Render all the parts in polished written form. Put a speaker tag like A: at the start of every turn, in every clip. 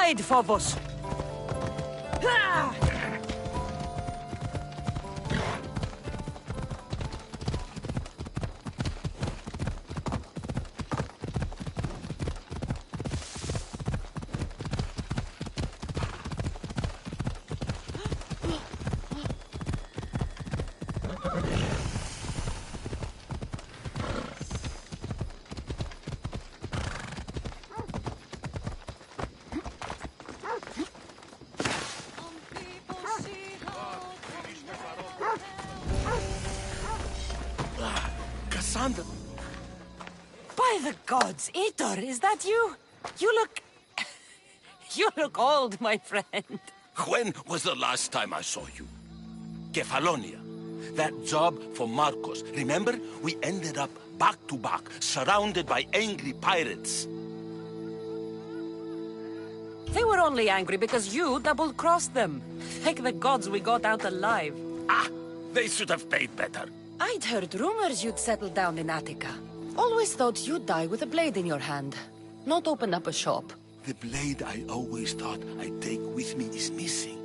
A: Hide, Phobos! Ah!
B: Cassandra!
A: By the gods, Aitor, is that you? You look... You look old, my friend.
B: When was the last time I saw you? Kefalonia. That job for Marcos. Remember? We ended up back to back, surrounded by angry pirates.
A: They were only angry because you double-crossed them. Thank the gods we got out alive.
B: Ah! They should have paid better.
A: I'd heard rumors you'd settled down in Attica. Always thought you'd die with a blade in your hand, not open up a shop.
B: The blade I always thought I'd take with me is missing.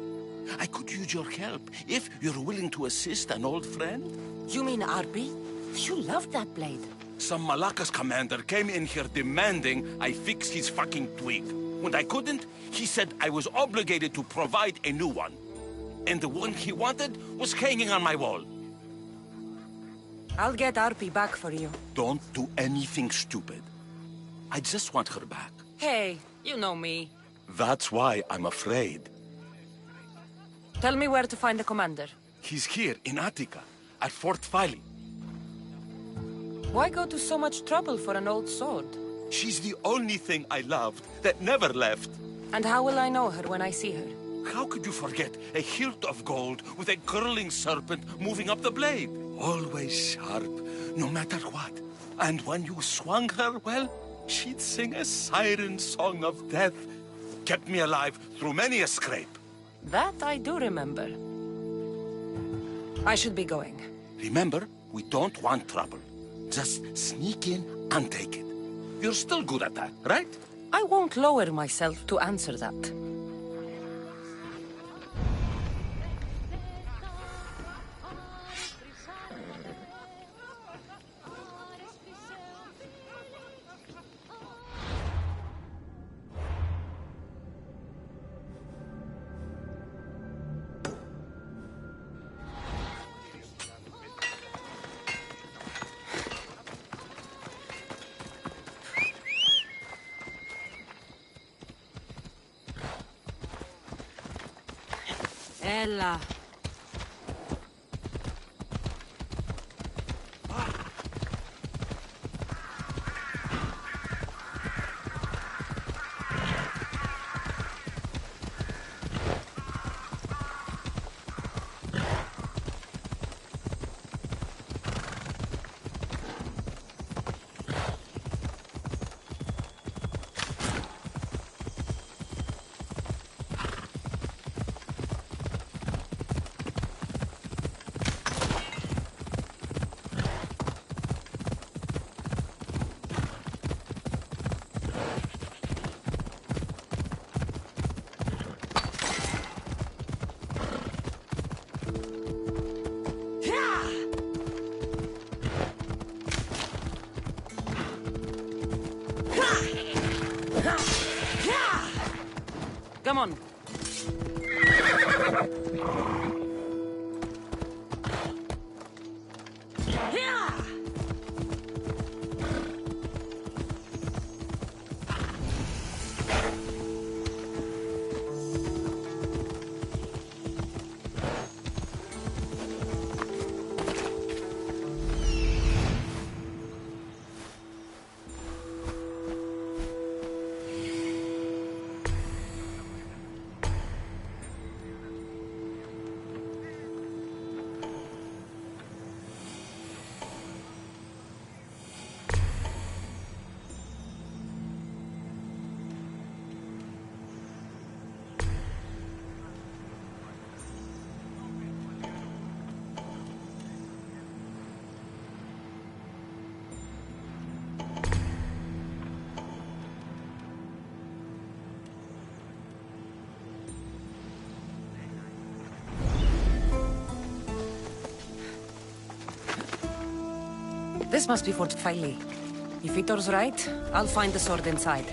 B: I could use your help, if you're willing to assist an old friend.
A: You mean Arpi? You loved that blade.
B: Some Malacca's commander came in here demanding I fix his fucking twig. When I couldn't, he said I was obligated to provide a new one. And the one he wanted was hanging on my wall.
A: I'll get Arpi back for you.
B: Don't do anything stupid. I just want her back.
A: Hey, you know me.
B: That's why I'm afraid.
A: Tell me where to find the commander.
B: He's here in Attica, at Fort Phyle.
A: Why go to so much trouble for an old sword?
B: She's the only thing I loved that never left.
A: And how will I know her when I see her?
B: How could you forget a hilt of gold with a curling serpent moving up the blade? Always sharp, no matter what. And when you swung her, well, she'd sing a siren song of death. Kept me alive through many a scrape.
A: That I do remember. I should be going.
B: Remember, we don't want trouble. Just sneak in and take it. You're still good at that, right?
A: I won't lower myself to answer that. Ella. Come on. This must be Fort Filey. If Vitor's right, I'll find the sword inside.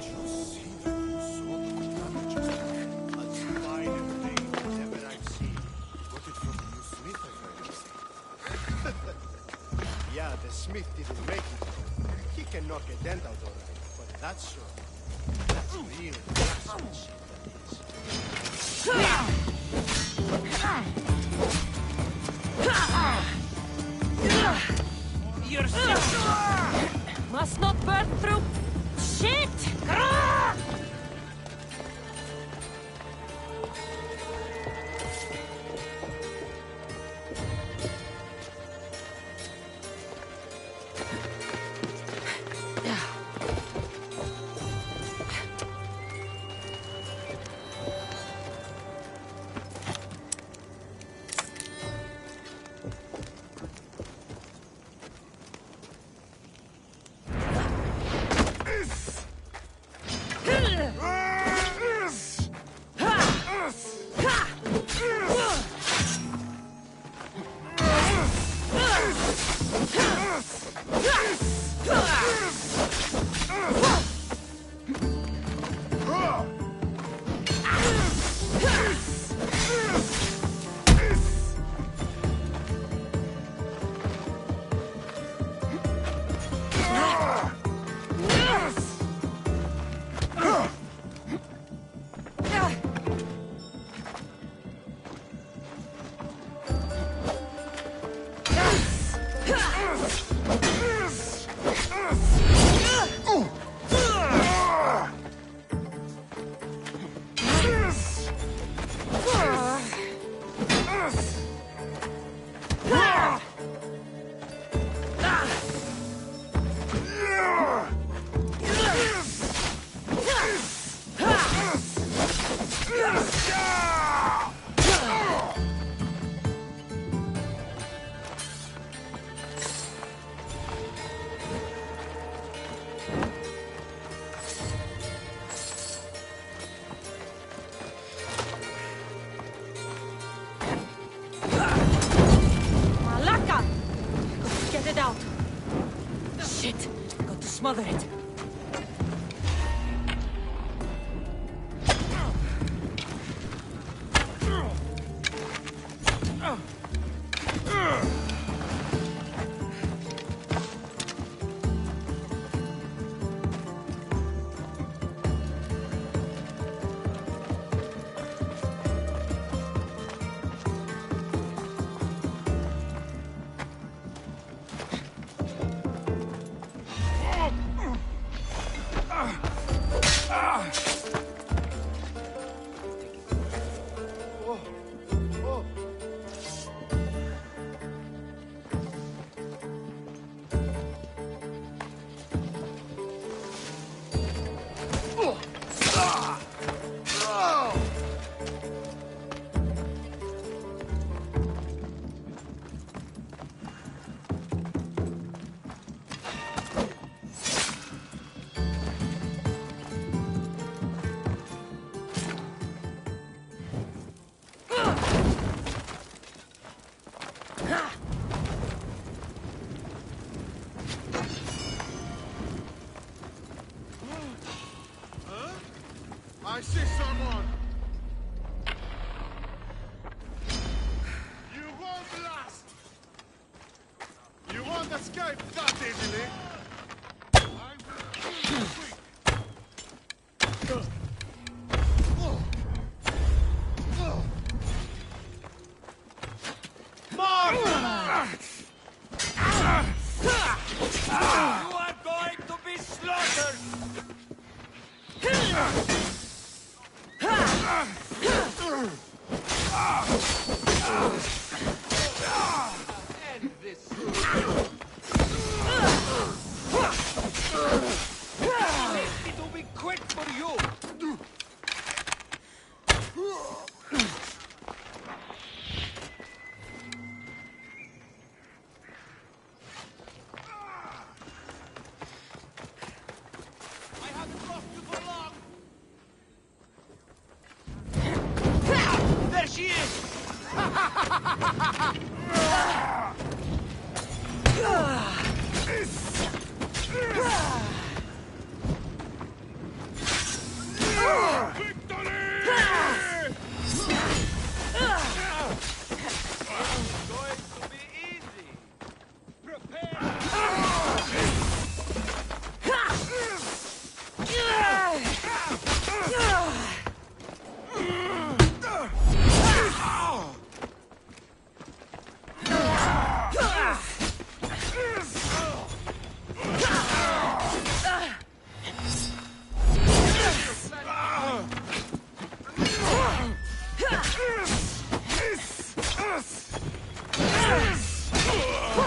C: Yeah, the smith didn't make it. He can knock a dent out alright, but that's sure. That's real craftsmanship,
A: You're sick! Must not burn through... Shit! Smother it.
C: I see someone! You won't last! You won't escape that easily! I will kill you quick!
B: You are going to be slaughtered! End this. It'll be quick for you. I haven't lost you for long. There she is!
C: Do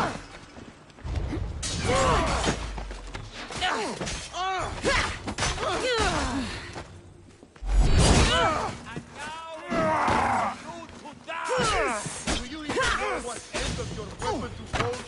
C: you even know what end of your weapon to hold?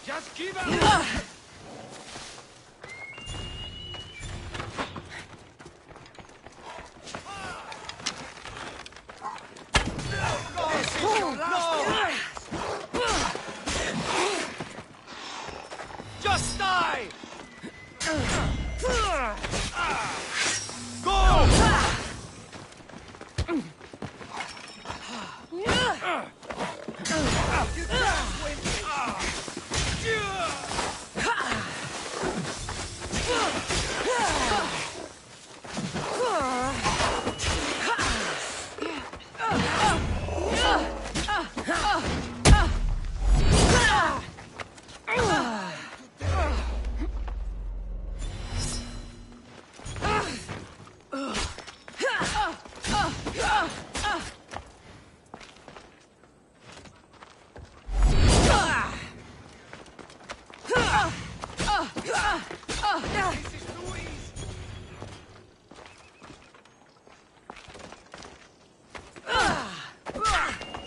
C: Just keep up! Just die! Go!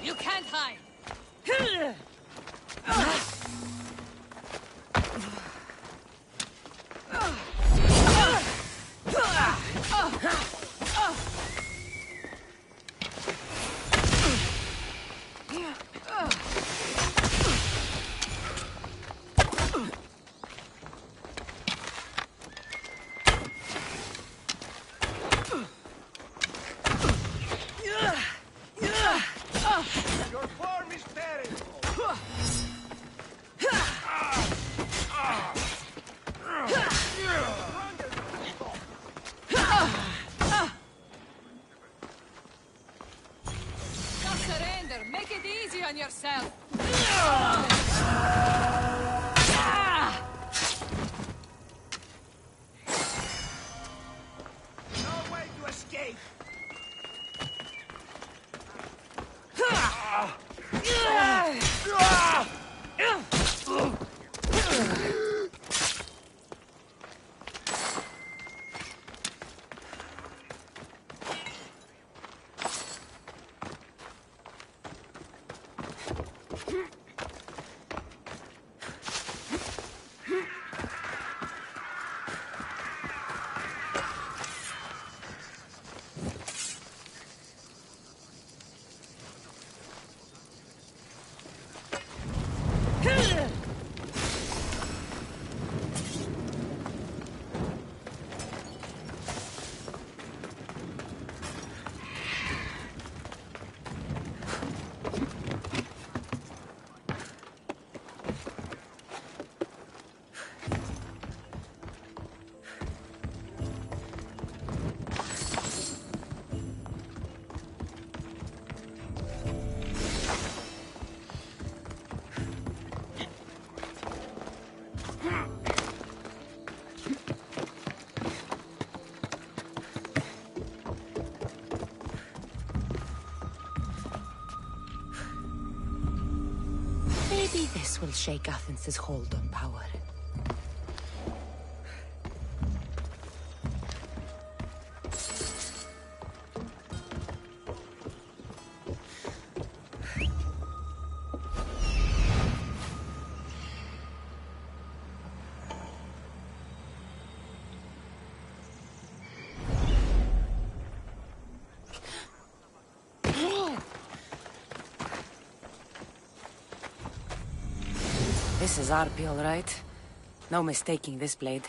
A: You can't hide.
C: Your form is terrible!
A: Just surrender. Make it easy on yourself.
C: No way to escape!
A: Maybe this will shake Athens' hold on power. This is Arpi, all right. No mistaking this blade.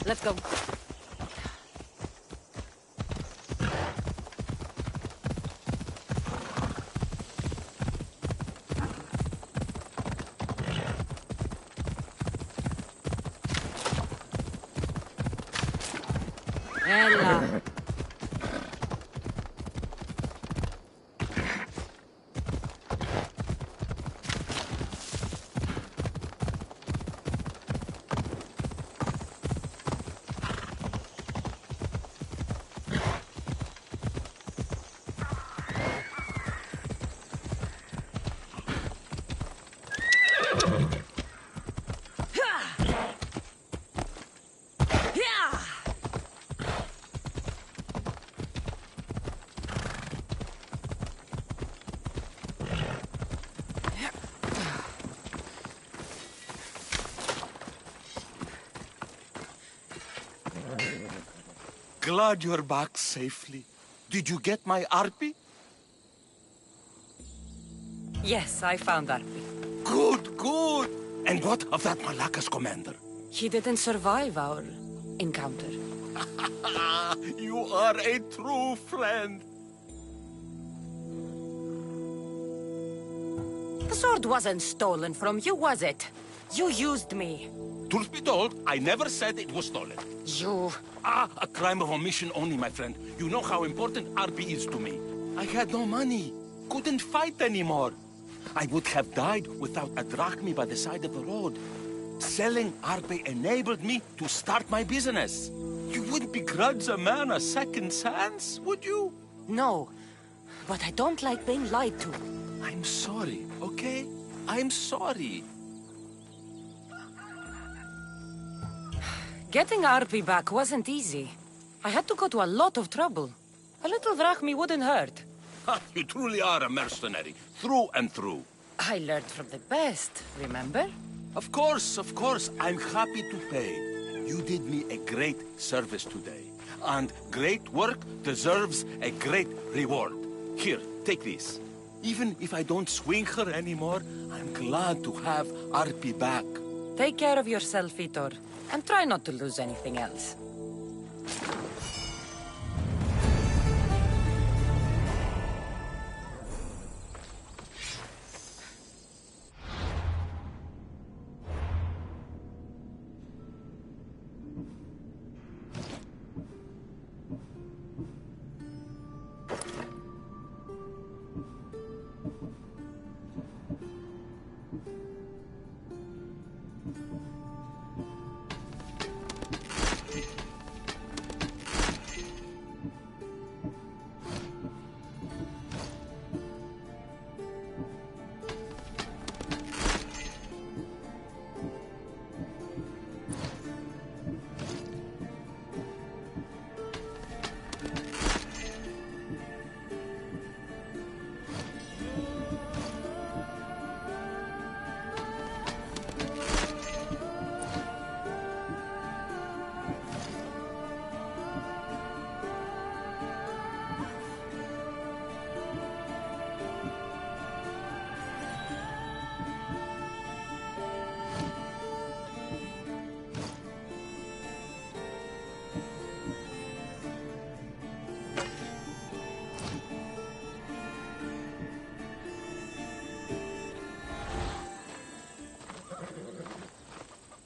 A: Let's go. Ella.
B: Glad you're back safely. Did you get my Arpi?
A: Yes, I found Arpi.
B: Good, good. And what of that Malacca's commander?
A: He didn't survive our encounter.
B: You are a true friend.
A: The sword wasn't stolen from you, was it? You used me.
B: Truth be told, I never said it was stolen.
A: You...
B: A crime of omission only, my friend. You know how important Arpi is to me. I had no money. Couldn't fight anymore. I would have died without a drachmi by the side of the road. Selling Arpi enabled me to start my business. You wouldn't begrudge a man a second chance, would you?
A: No, but I don't like being lied to.
B: I'm sorry, okay? I'm sorry.
A: Getting Arpi back wasn't easy. I had to go to a lot of trouble. A little drachmi wouldn't hurt.
B: Ha, you truly are a mercenary, through and through.
A: I learned from the best, remember?
B: Of course, I'm happy to pay. You did me a great service today. And great work deserves a great reward. Here, take this. Even if I don't swing her anymore, I'm glad to have Arpi back.
A: Take care of yourself, Vitor. And try not to lose anything else.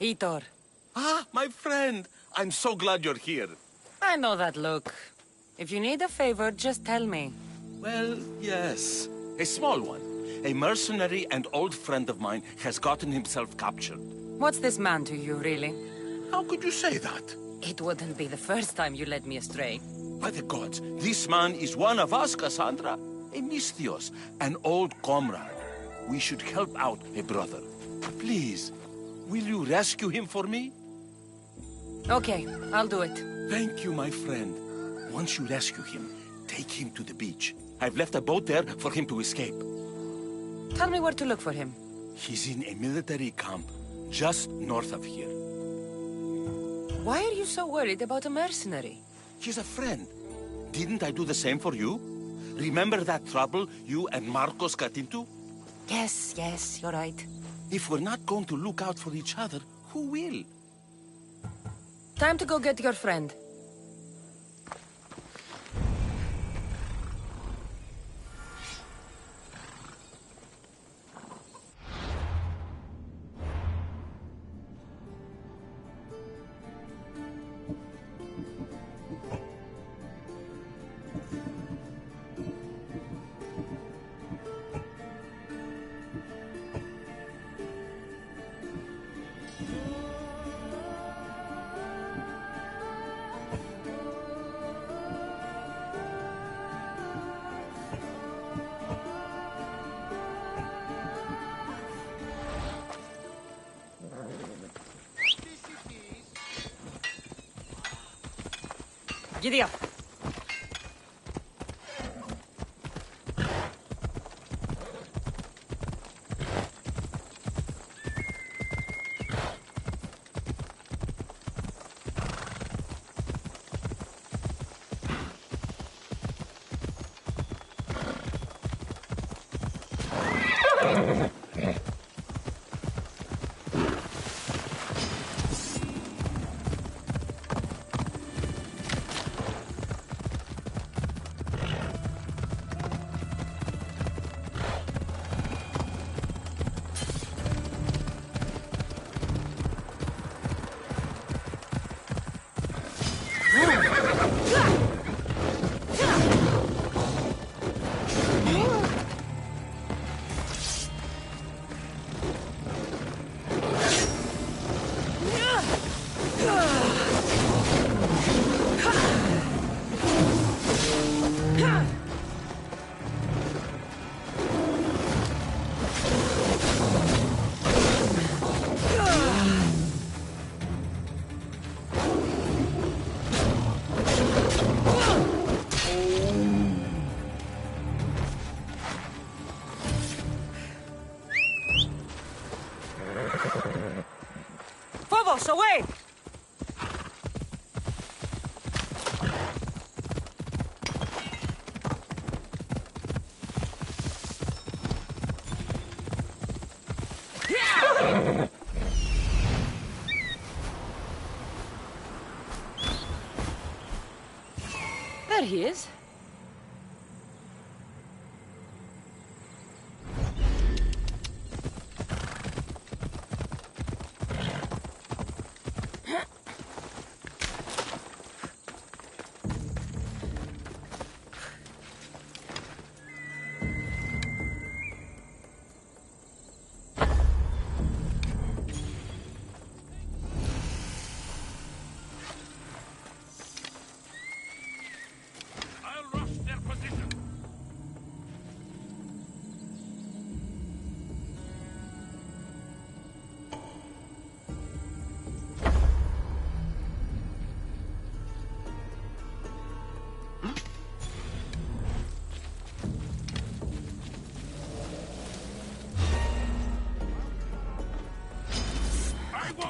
A: Itor.
B: Ah, my friend. I'm so glad you're here.
A: I know that look. If you need a favor, just tell me.
B: Well, yes. A small one. A mercenary and old friend of mine has gotten himself captured.
A: What's this man to you, really?
B: How could you say that?
A: It wouldn't be the first time you led me astray.
B: By the gods, this man is one of us, Cassandra. A Misthios, an old comrade. We should help out a brother. Please, will you rescue him for me?
A: Okay, I'll do it.
B: Thank you, my friend. Once you rescue him, take him to the beach. I've left a boat there for him to escape.
A: Tell me where to look for him.
B: He's in a military camp just north of here.
A: Why are you so worried about a mercenary?
B: He's a friend. Didn't I do the same for you? Remember that trouble you and Marcos got into?
A: Yes, you're right.
B: If we're not going to look out for each other, who will?
A: Time to go get your friend. Giddy up. Phobos, away! There he is.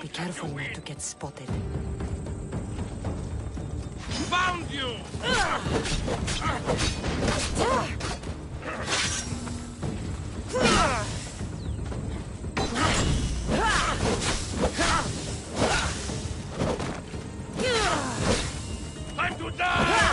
A: Be careful not to get spotted.
C: Found you! Time to die!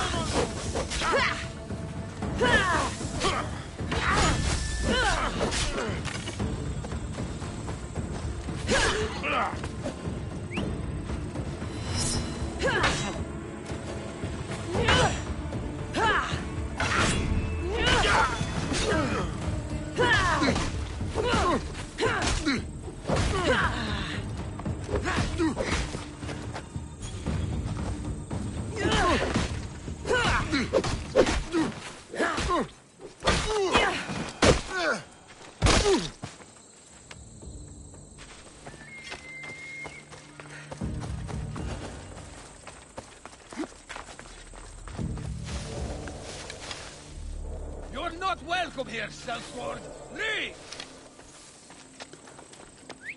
B: Welcome here, sellsword. Leave!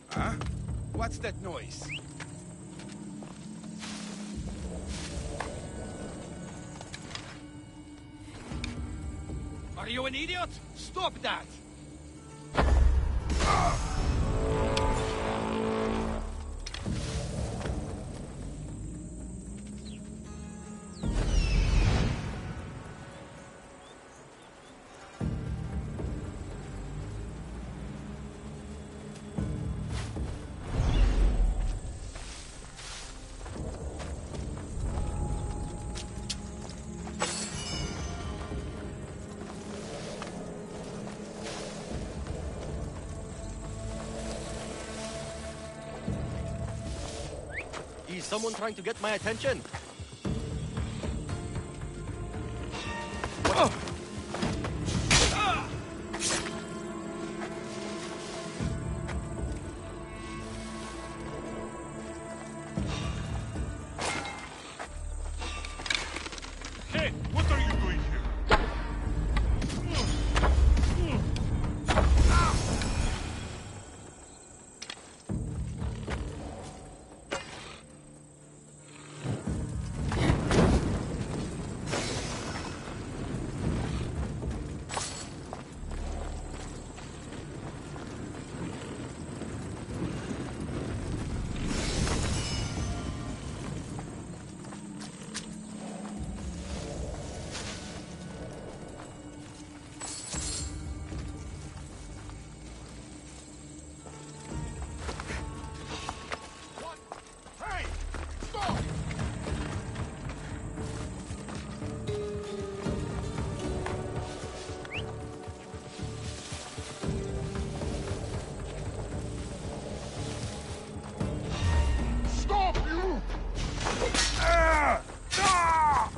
B: Huh? What's that noise? Are you an idiot? Stop that!
D: Is someone trying to get my attention?
C: Hey, what are you doing here? Hey! Stop! Stop, you! Ah! Ah!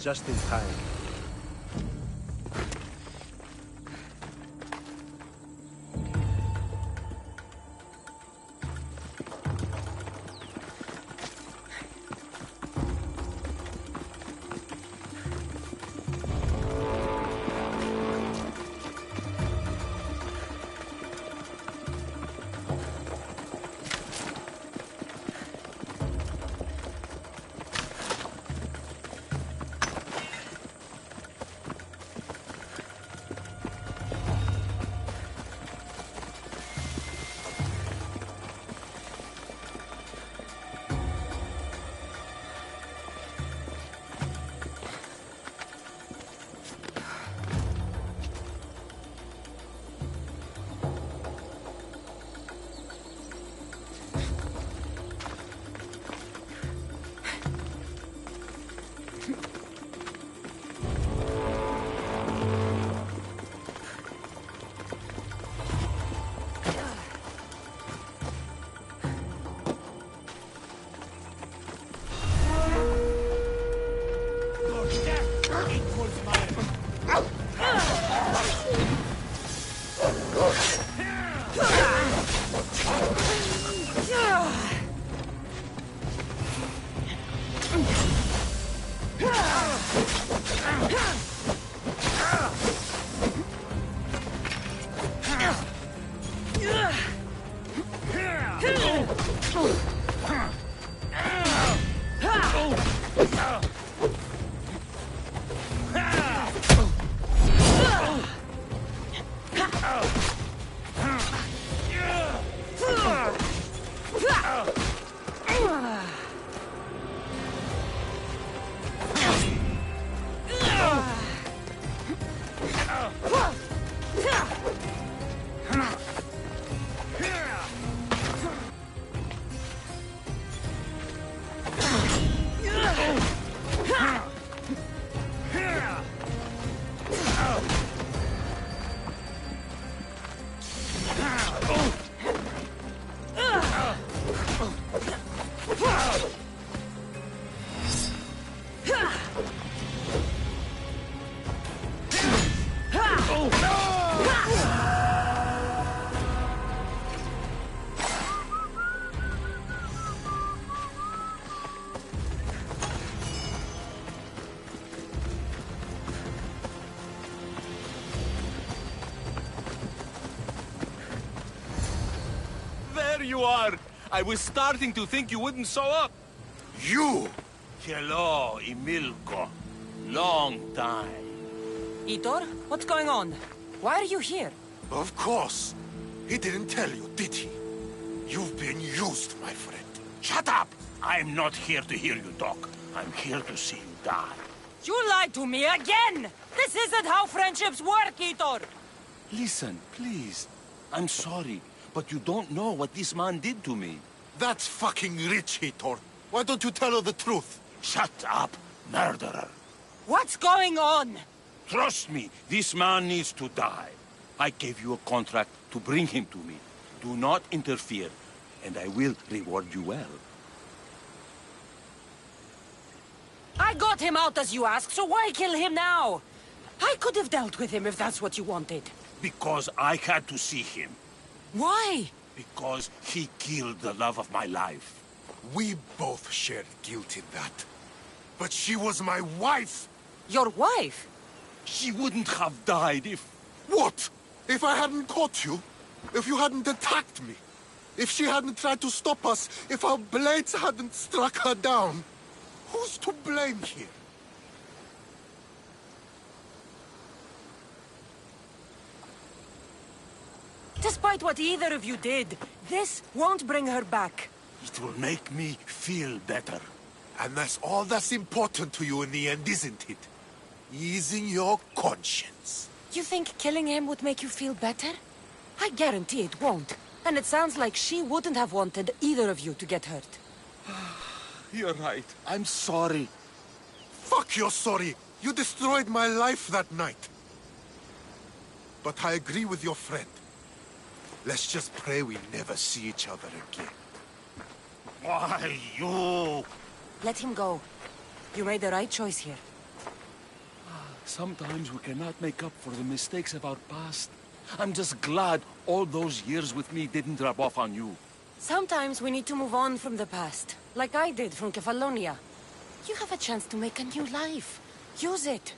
D: Just in time.
B: There you are! I was starting to think you wouldn't show up.
C: You!
B: Hello, Emilko. Long time.
A: Itor, what's going on? Why are you here?
C: Of course. He didn't tell you, did he? You've been used, my friend.
B: Shut up! I'm not here to hear you talk. I'm here to see you die.
A: You lied to me again! This isn't how friendships work, Itor!
B: Listen, please. I'm sorry, but you don't know what this man did to me.
C: That's fucking rich, Hitor. Why don't you tell her the truth?
B: Shut up, murderer.
A: What's going on?
B: Trust me, this man needs to die. I gave you a contract to bring him to me. Do not interfere, and I will reward you well.
A: I got him out as you asked, so why kill him now? I could have dealt with him if that's what you wanted.
B: Because I had to see him.
A: Why?
B: Because he killed the love of my life.
C: We both shared guilt in that. But she was my wife!
A: Your wife?
B: She wouldn't have died if...
C: What? If I hadn't caught you? If you hadn't attacked me? If she hadn't tried to stop us? If our blades hadn't struck her down? Who's to blame here?
A: Despite what either of you did, this won't bring her back.
B: It will make me feel better.
C: And that's all that's important to you in the end, isn't it? Easing your conscience.
A: You think killing him would make you feel better? I guarantee it won't. And it sounds like she wouldn't have wanted either of you to get hurt.
B: You're right. I'm sorry.
C: Fuck you're sorry. You destroyed my life that night. But I agree with your friend. Let's just pray we never see each other again.
B: Why, you...
A: Let him go. You made the right choice here.
B: Sometimes we cannot make up for the mistakes of our past. I'm just glad all those years with me didn't rub off on you.
A: Sometimes we need to move on from the past, like I did from Kefalonia. You have a chance to make a new life. Use it.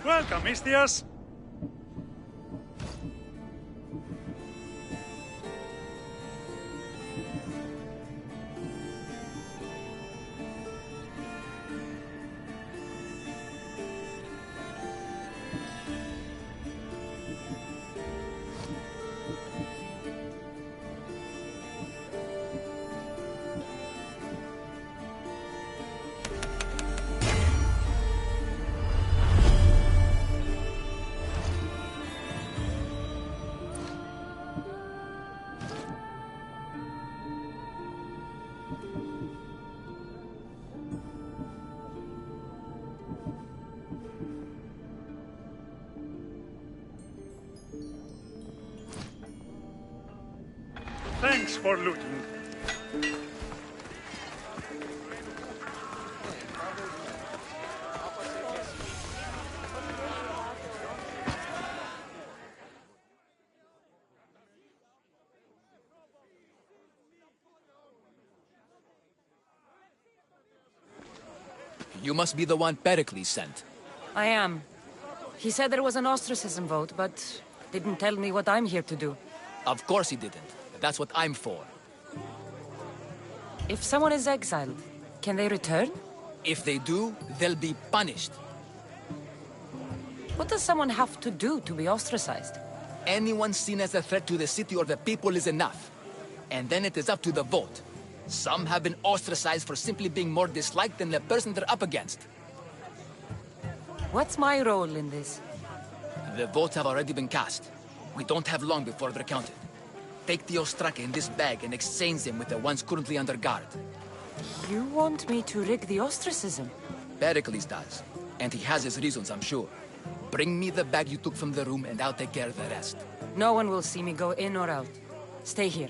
E: Welcome, Istias. Thanks for looting.
F: You must be the one Pericles sent.
A: I am. He said there was an ostracism vote, but didn't tell me what I'm here to do.
F: Of course he didn't. That's what I'm for.
A: If someone is exiled, can they return?
F: If they do, they'll be punished.
A: What does someone have to do to be ostracized?
F: Anyone seen as a threat to the city or the people is enough. And then it is up to the vote. Some have been ostracized for simply being more disliked than the person they're up against.
A: What's my role in this?
F: The votes have already been cast. We don't have long before they're counted. Take the Ostraka in this bag and exchange them with the ones currently under guard.
A: You want me to rig the ostracism?
F: Pericles does. And he has his reasons, I'm sure. Bring me the bag you took from the room and I'll take care of the rest.
A: No one will see me go in or out. Stay here.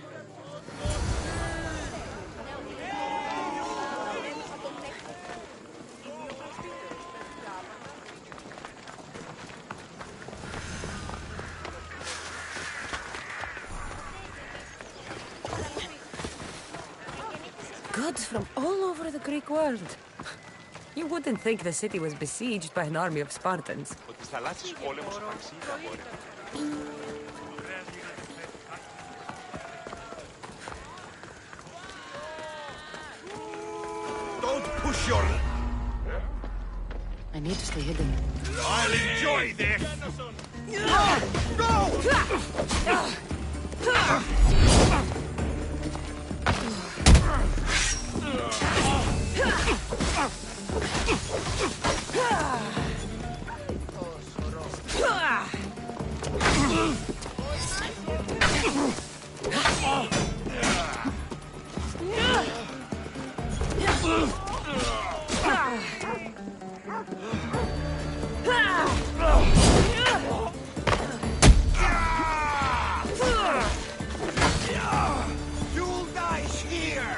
A: Goods from all over the Greek world. You wouldn't think the city was besieged by an army of Spartans.
B: Don't push your...
A: I need to stay hidden.
B: I'll enjoy this! You'll die here!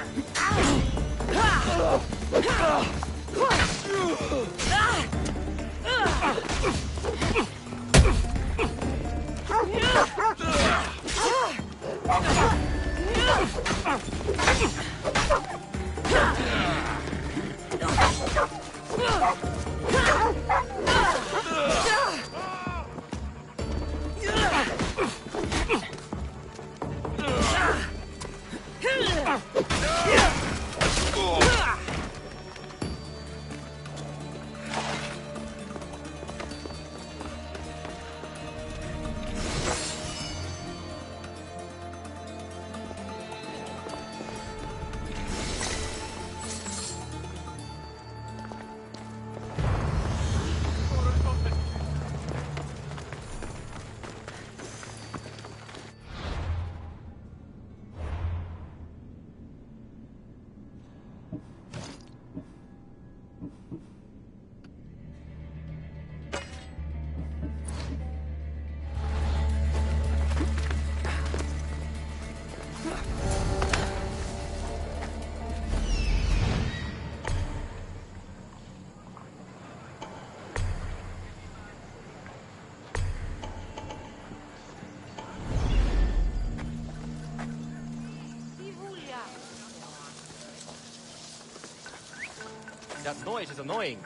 D: That noise is annoying.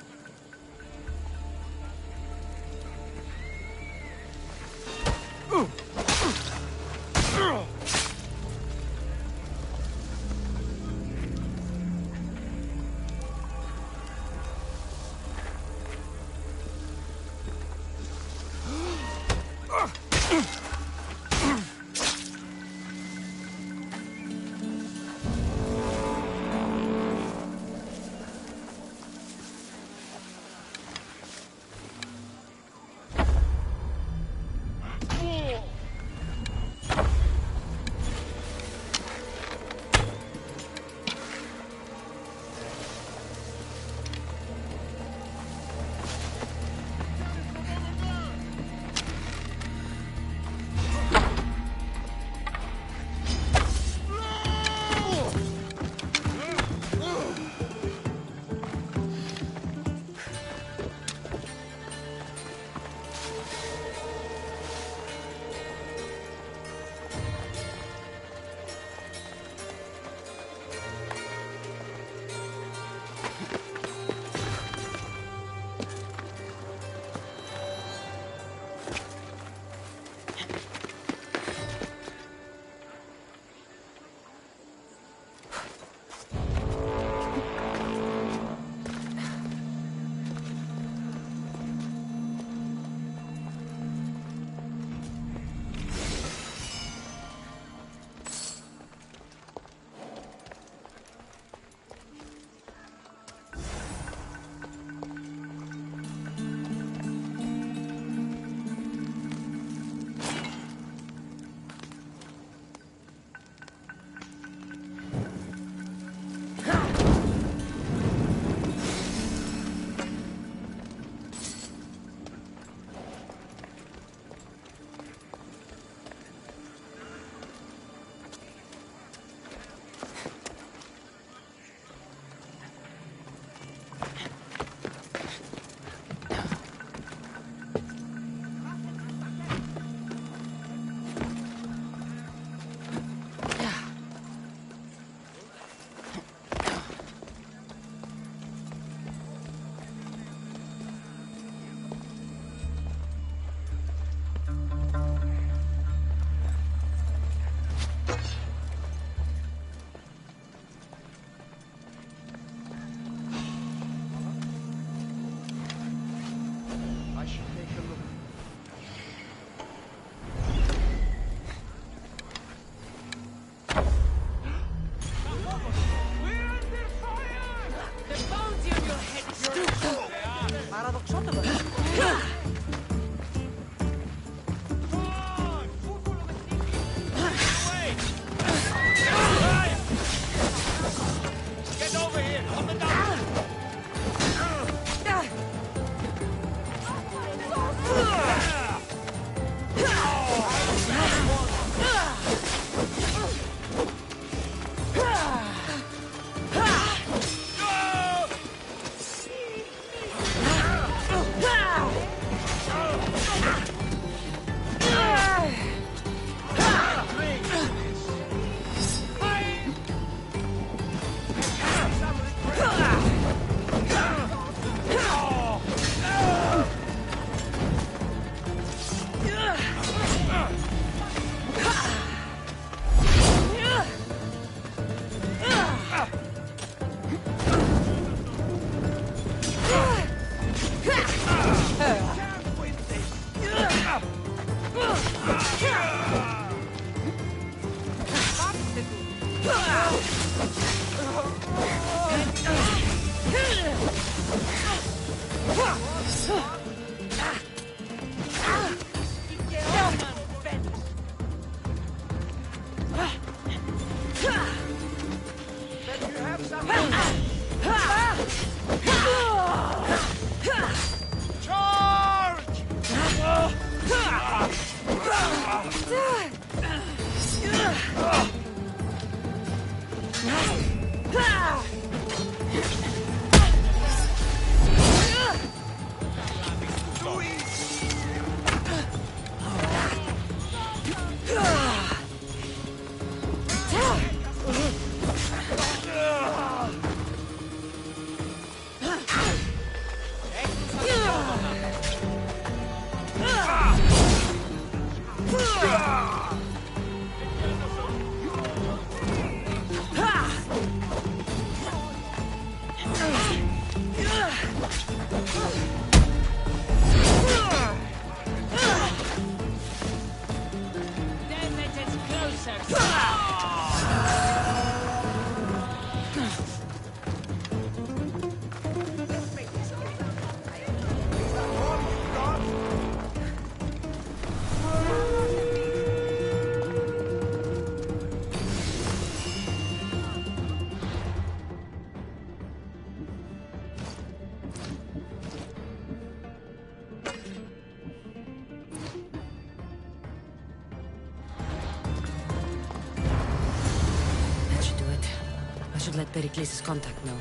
A: Let Pericles' contact know.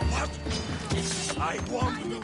B: What? I want you.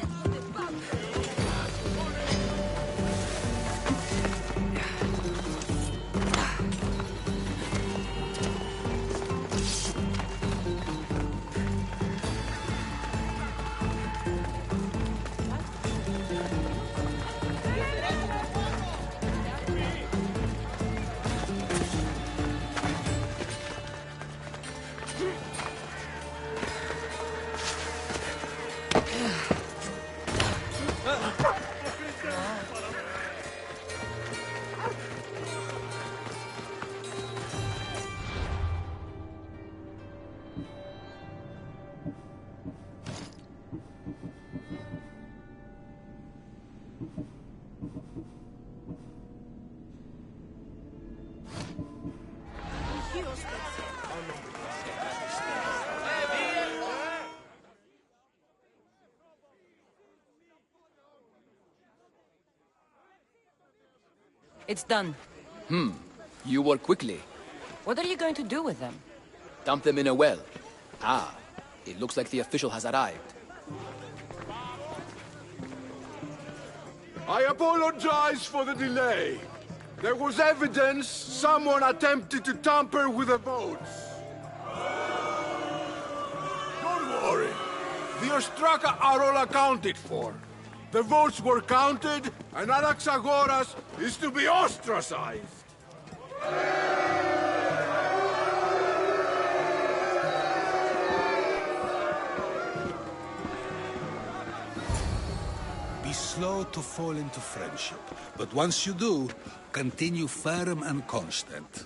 A: It's done.
F: You work quickly.
A: What are you going to do with them?
F: Dump them in a well. Ah, it looks like the official has arrived.
G: I apologize for the delay. There was evidence someone attempted to tamper with the votes. Don't worry. The Ostraka are all accounted for. The votes were counted, and Anaxagoras is to be ostracized.
H: Be slow to fall into friendship, but once you do, continue firm and constant.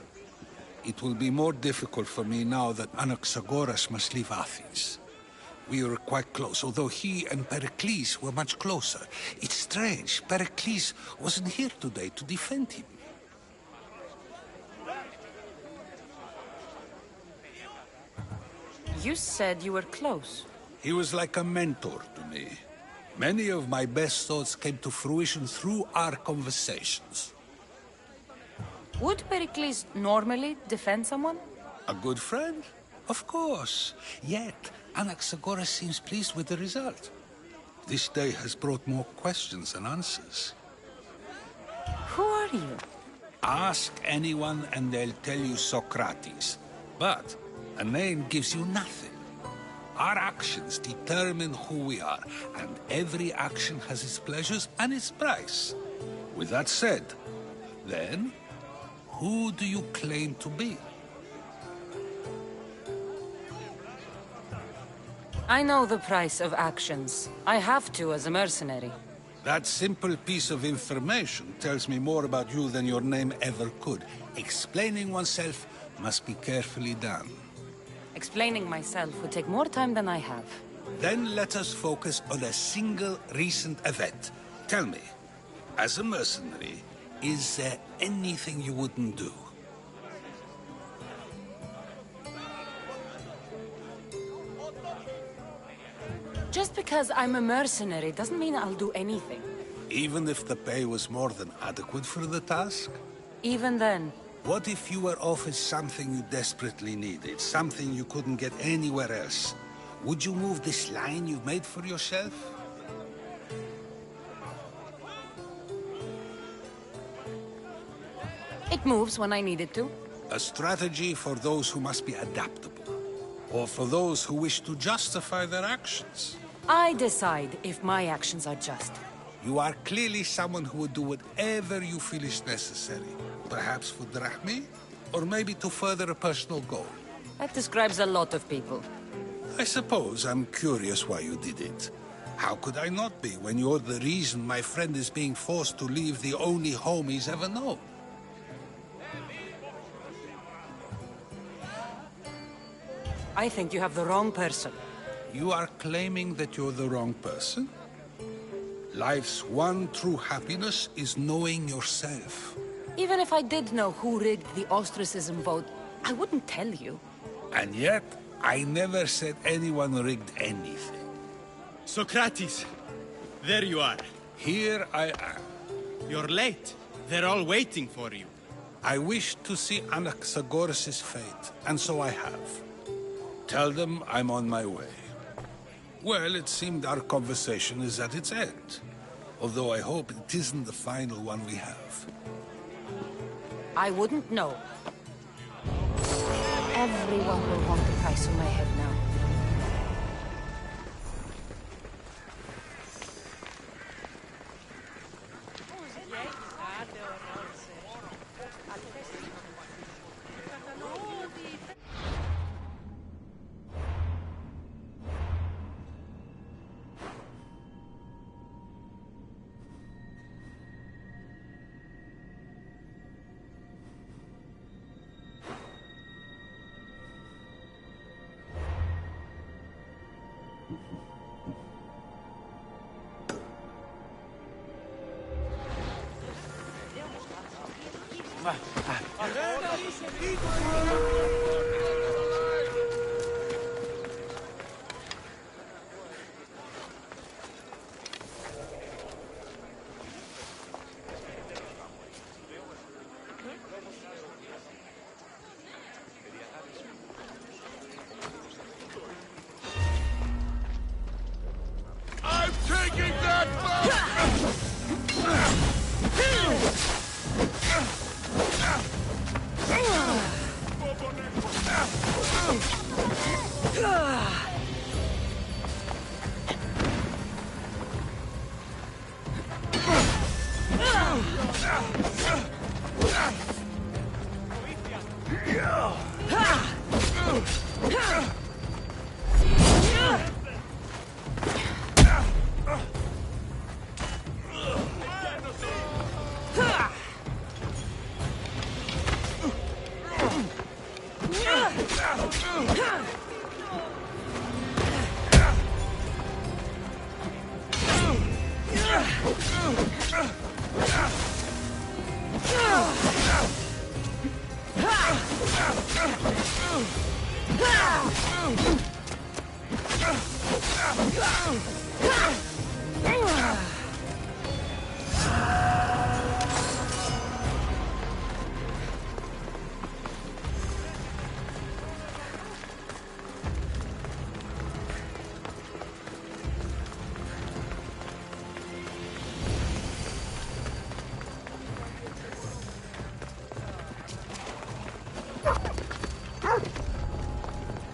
H: It will be more difficult for me now that Anaxagoras must leave Athens. We were quite close, although he and Pericles were much closer. It's strange, Pericles wasn't here today to defend him.
A: You said you were close.
H: He was like a mentor to me. Many of my best thoughts came to fruition through our conversations.
A: Would Pericles normally defend someone?
H: A good friend? Of course. Yet, Anaxagoras seems pleased with the result. This day has brought more questions than answers.
A: Who are you?
H: Ask anyone and they'll tell you Socrates. But a name gives you nothing. Our actions determine who we are, and every action has its pleasures and its price. With that said, then, who do you claim to be?
A: I know the price of actions. I have to as a mercenary.
H: That simple piece of information tells me more about you than your name ever could. Explaining oneself must be carefully done.
A: Explaining myself would take more time than I have.
H: Then let us focus on a single recent event. Tell me, as a mercenary, is there anything you wouldn't do?
A: Just because I'm a mercenary doesn't mean I'll do anything.
H: Even if the pay was more than adequate for the task?
A: Even then,
H: What if you were offered something you desperately needed, something you couldn't get anywhere else? Would you move this line you've made for yourself?
A: it moves when I need it to.
H: A strategy for those who must be adaptable, or for those who wish to justify their actions.
A: I decide if my actions are just.
H: You are clearly someone who would do whatever you feel is necessary. Perhaps for drachmi, or maybe to further a personal goal.
A: That describes a lot of people.
H: I suppose I'm curious why you did it. How could I not be when you're the reason my friend is being forced to leave the only home he's ever known?
A: I think you have the wrong person.
H: You are claiming that you're the wrong person? Life's one true happiness is knowing yourself.
A: Even if I did know who rigged the ostracism vote, I wouldn't tell you.
H: And yet, I never said anyone rigged anything.
I: Socrates! There you are.
H: Here I am.
I: You're late. They're all waiting for you.
H: I wish to see Anaxagoras' fate, and so I have. Tell them I'm on my way. Well, it seemed our conversation is at its end. Although I hope it isn't the final one we have.
A: I wouldn't know. Everyone will want the price on my head now.
G: I'm taking that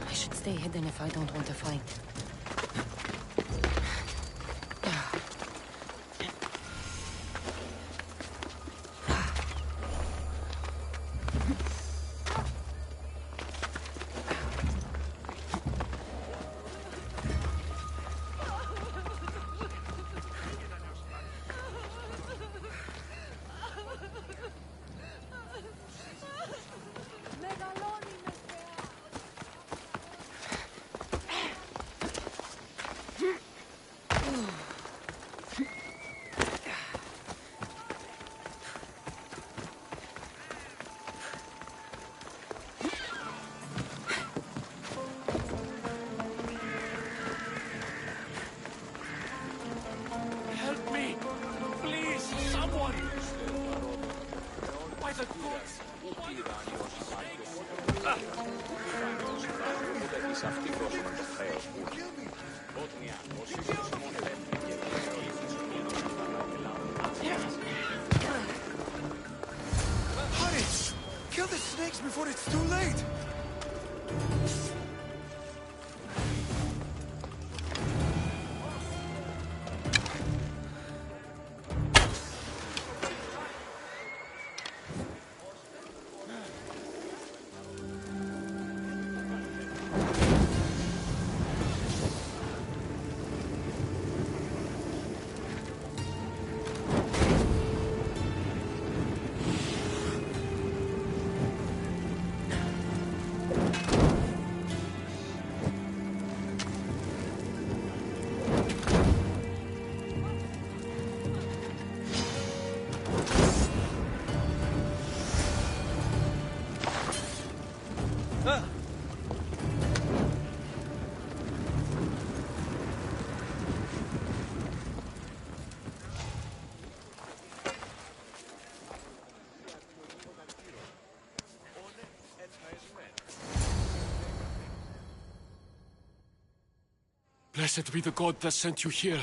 A: I should stay hidden if I don't want to fight.
J: Hurry! Kill the snakes before it's too late!
K: Blessed be the god that sent you here.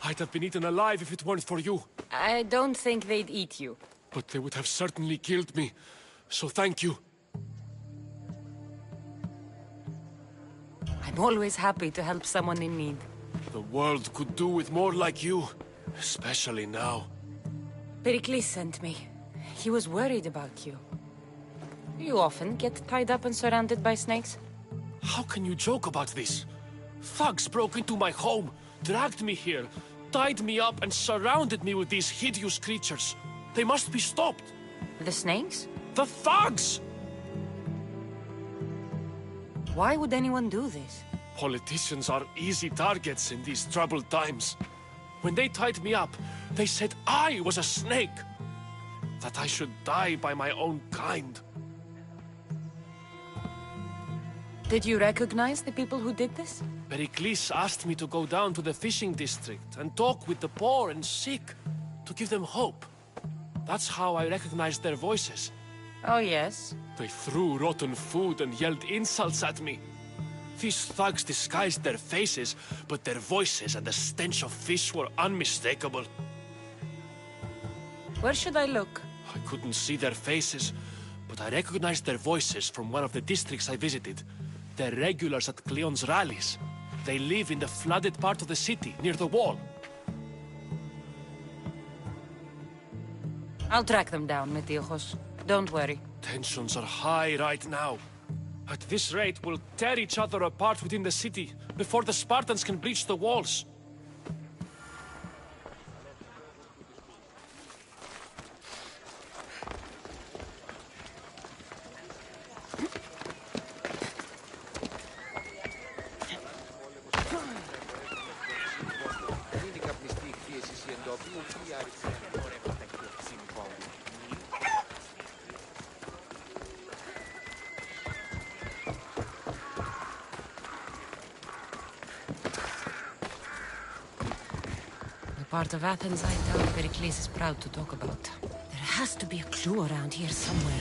K: I'd have been eaten alive if it weren't for you.
A: I don't think they'd eat you.
K: But they would have certainly killed me. So thank you.
A: I'm always happy to help someone in need.
K: The world could do with more like you. Especially now.
A: Pericles sent me. He was worried about you. You often get tied up and surrounded by snakes?
K: How can you joke about this? Thugs broke into my home, dragged me here, tied me up and surrounded me with these hideous creatures. They must be stopped.
A: The snakes?
K: The thugs!
A: Why would anyone do this?
K: Politicians are easy targets in these troubled times. When they tied me up, they said I was a snake. That I should die by my own kind.
A: Did you recognize the people who did this?
K: Pericles asked me to go down to the fishing district and talk with the poor and sick, to give them hope. That's how I recognized their voices.
A: Oh, yes?
K: They threw rotten food and yelled insults at me. These thugs disguised their faces, but their voices and the stench of fish were unmistakable.
A: Where should I look?
K: I couldn't see their faces, but I recognized their voices from one of the districts I visited. They're regulars at Cleon's rallies. They live in the flooded part of the city, near the wall.
A: I'll track them down, Metiojos. Don't worry.
K: Tensions are high right now. At this rate, we'll tear each other apart within the city, before the Spartans can breach the walls.
A: Part of Athens I doubt Pericles is proud to talk about. There has to be a clue around here somewhere.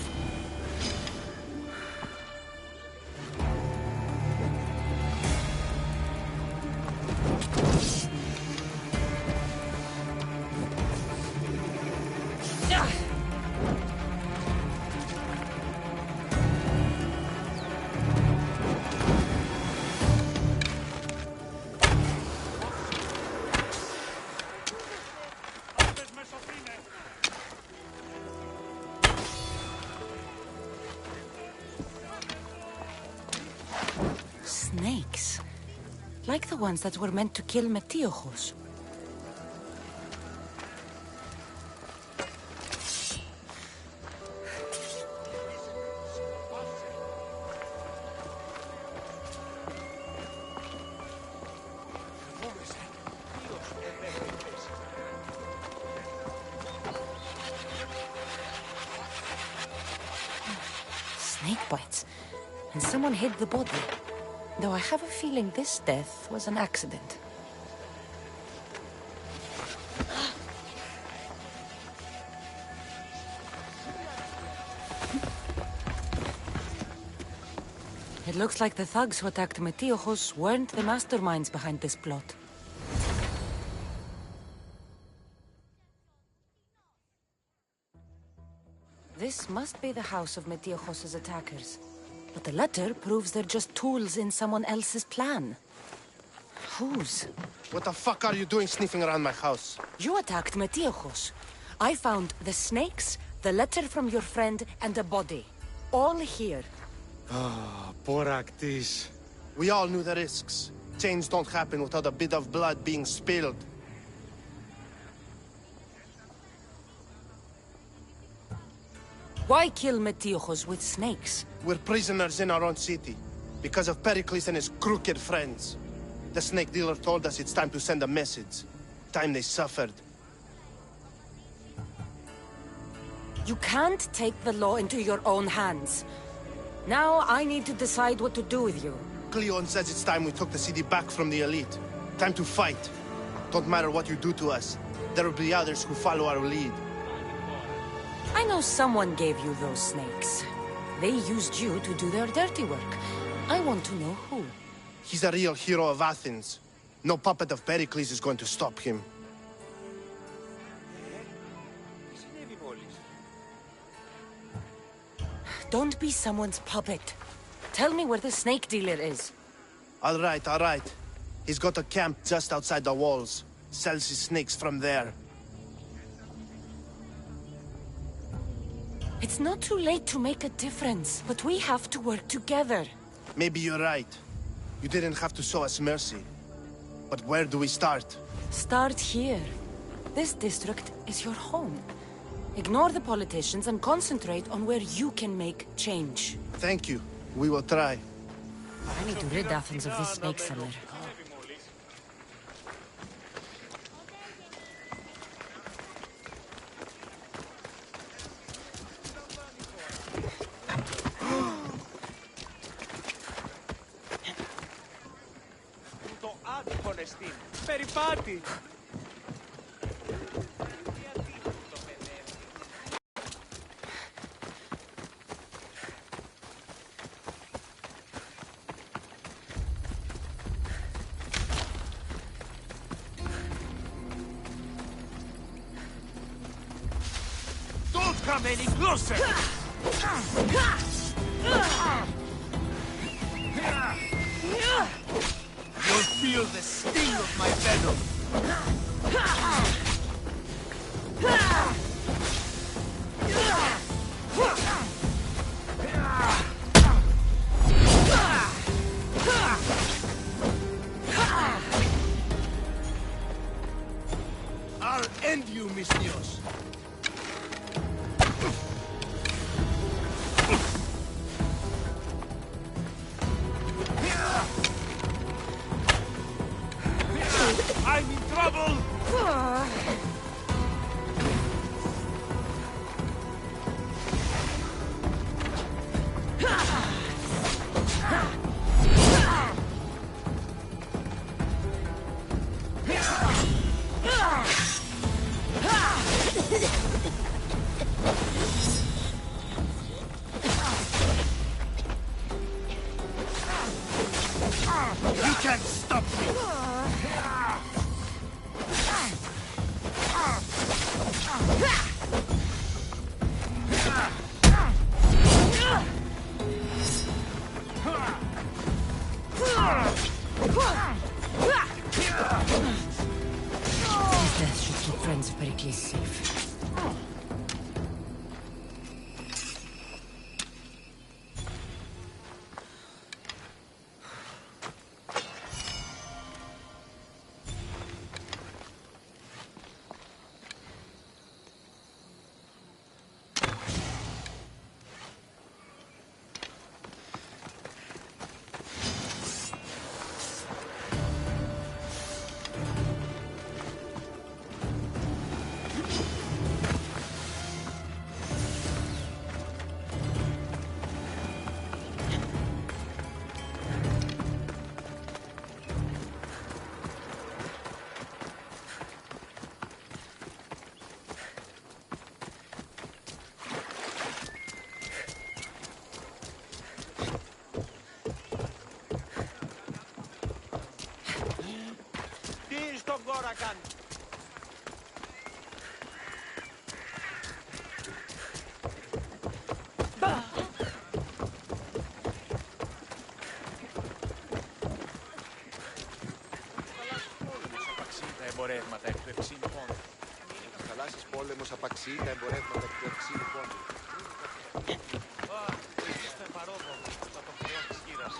A: Snakes. Like the ones that were meant to kill Metiojos. Snake bites. And someone hid the body. Though I have a feeling this death was an accident. It looks like the thugs who attacked Metiochos weren't the masterminds behind this plot. This must be the house of Metiochos' attackers. But the letter proves they're just tools in someone else's plan. Whose?
J: What the fuck are you doing sniffing around my house?
A: You attacked Metiochos. I found the snakes, the letter from your friend, and a body. All here.
J: Ah, Boraktis. We all knew the risks. Change don't happen without a bit of blood being spilled.
A: Why kill Metiochos with snakes?
J: We're prisoners in our own city. Because of Pericles and his crooked friends. The snake dealer told us it's time to send a message. Time they suffered.
A: You can't take the law into your own hands. Now I need to decide what to do with you.
J: Cleon says it's time we took the city back from the elite. Time to fight. Don't matter what you do to us. There will be others who follow our lead.
A: I know someone gave you those snakes. They used you to do their dirty work. I want to know who.
J: He's a real hero of Athens. No puppet of Pericles is going to stop him.
A: Don't be someone's puppet. Tell me where the snake dealer is.
J: All right, all right. He's got a camp just outside the walls. Sells his snakes from there.
A: It's not too late to make a difference, but we have to work together.
J: Maybe you're right. You didn't have to show us mercy. But where do we start?
A: Start here. This district is your home. Ignore the politicians and concentrate on where you can make change.
J: Thank you. We will try.
A: I need to rid Athens of this snake seller.
I: Περιπάτη!
B: Don't come any closer! You'll feel the sting of my venom. I'll end you, Mystios. I'm in trouble! You can't stop me!
A: His death should keep friends of Pericles safe.
I: κάνει.
D: Εμπορεύματα εκ του ευξήνου πόντου.
L: Θαλάσσης πόλεμος απαξιεί τα εμπορεύματα εκ του ευξήνου πόντου.
D: Είστε παρόδο στα των χρεών της χείρας.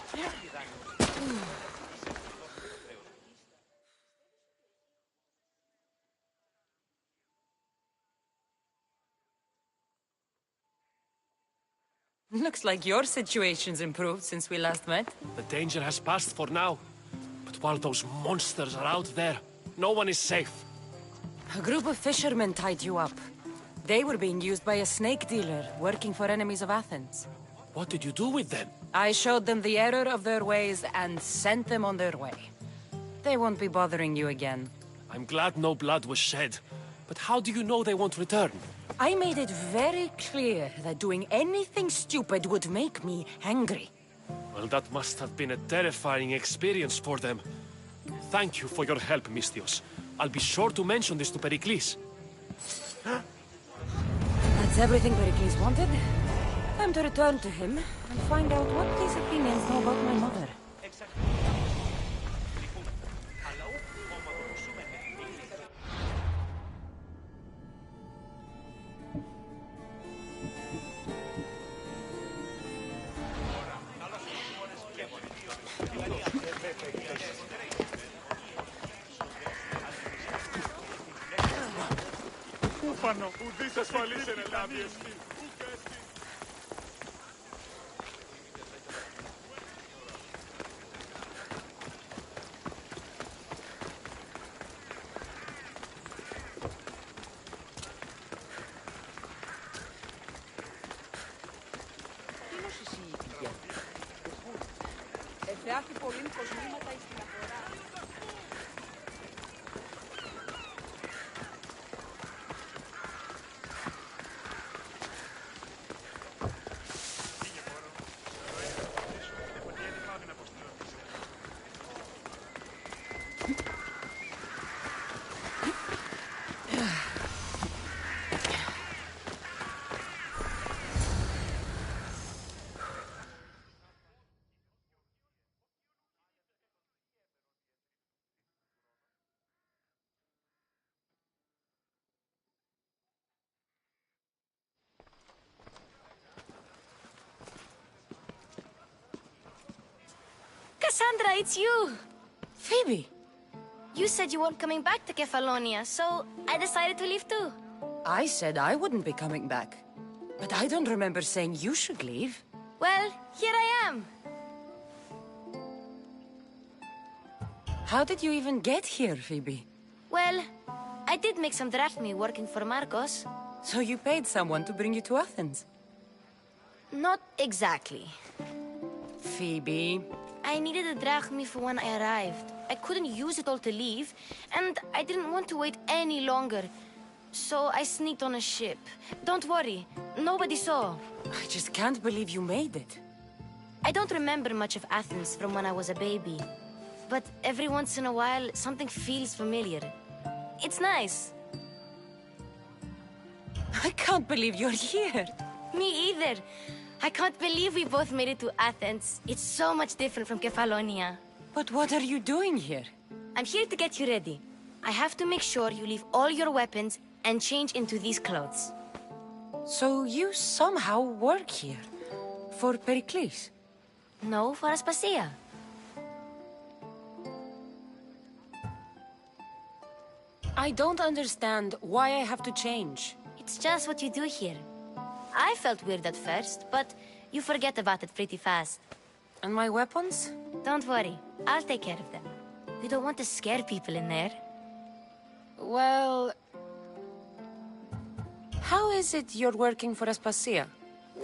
A: Looks like your situation's improved since we last met.
K: The danger has passed for now. But while those monsters are out there, no one is safe.
A: A group of fishermen tied you up. They were being used by a snake dealer working for enemies of Athens.
K: What did you do with them?
A: I showed them the error of their ways and sent them on their way. They won't be bothering you again.
K: I'm glad no blood was shed. But how do you know they won't return?
A: I made it very clear that doing anything stupid would make me angry.
K: Well, that must have been a terrifying experience for them. Thank you for your help, Mystios. I'll be sure to mention this to Pericles.
A: That's everything Pericles wanted. Time to return to him and find out what these Athenians know about my mother.
E: Ούφανο, ουδής ασφαλής εν ελάβει εστί.
M: Εφράχει πολλήν κοσμήματα εις την αγορά.
N: Cassandra, it's you!
A: Phoebe!
N: You said you weren't coming back to Kefalonia, so I decided to leave too.
A: I said I wouldn't be coming back. But I don't remember saying you should leave.
N: Well, here I am.
A: How did you even get here, Phoebe?
N: Well, I did make some drachmi working for Marcos.
A: So you paid someone to bring you to Athens?
N: Not exactly.
A: Phoebe...
N: I needed a drachmi for when I arrived. I couldn't use it all to leave, and I didn't want to wait any longer. So I sneaked on a ship. Don't worry, nobody saw.
A: I just can't believe you made it.
N: I don't remember much of Athens from when I was a baby. But every once in a while, something feels familiar. It's nice.
A: I can't believe you're here.
N: Me either. I can't believe we both made it to Athens. It's so much different from Kefalonia.
A: But what are you doing here?
N: I'm here to get you ready. I have to make sure you leave all your weapons and change into these clothes.
A: So you somehow work here? For Pericles?
N: No, for Aspasia.
A: I don't understand why I have to change.
N: It's just what you do here. I felt weird at first, but you forget about it pretty fast.
A: And my weapons?
N: Don't worry, I'll take care of them. We don't want to scare people in there.
A: Well... How is it you're working for Aspasia?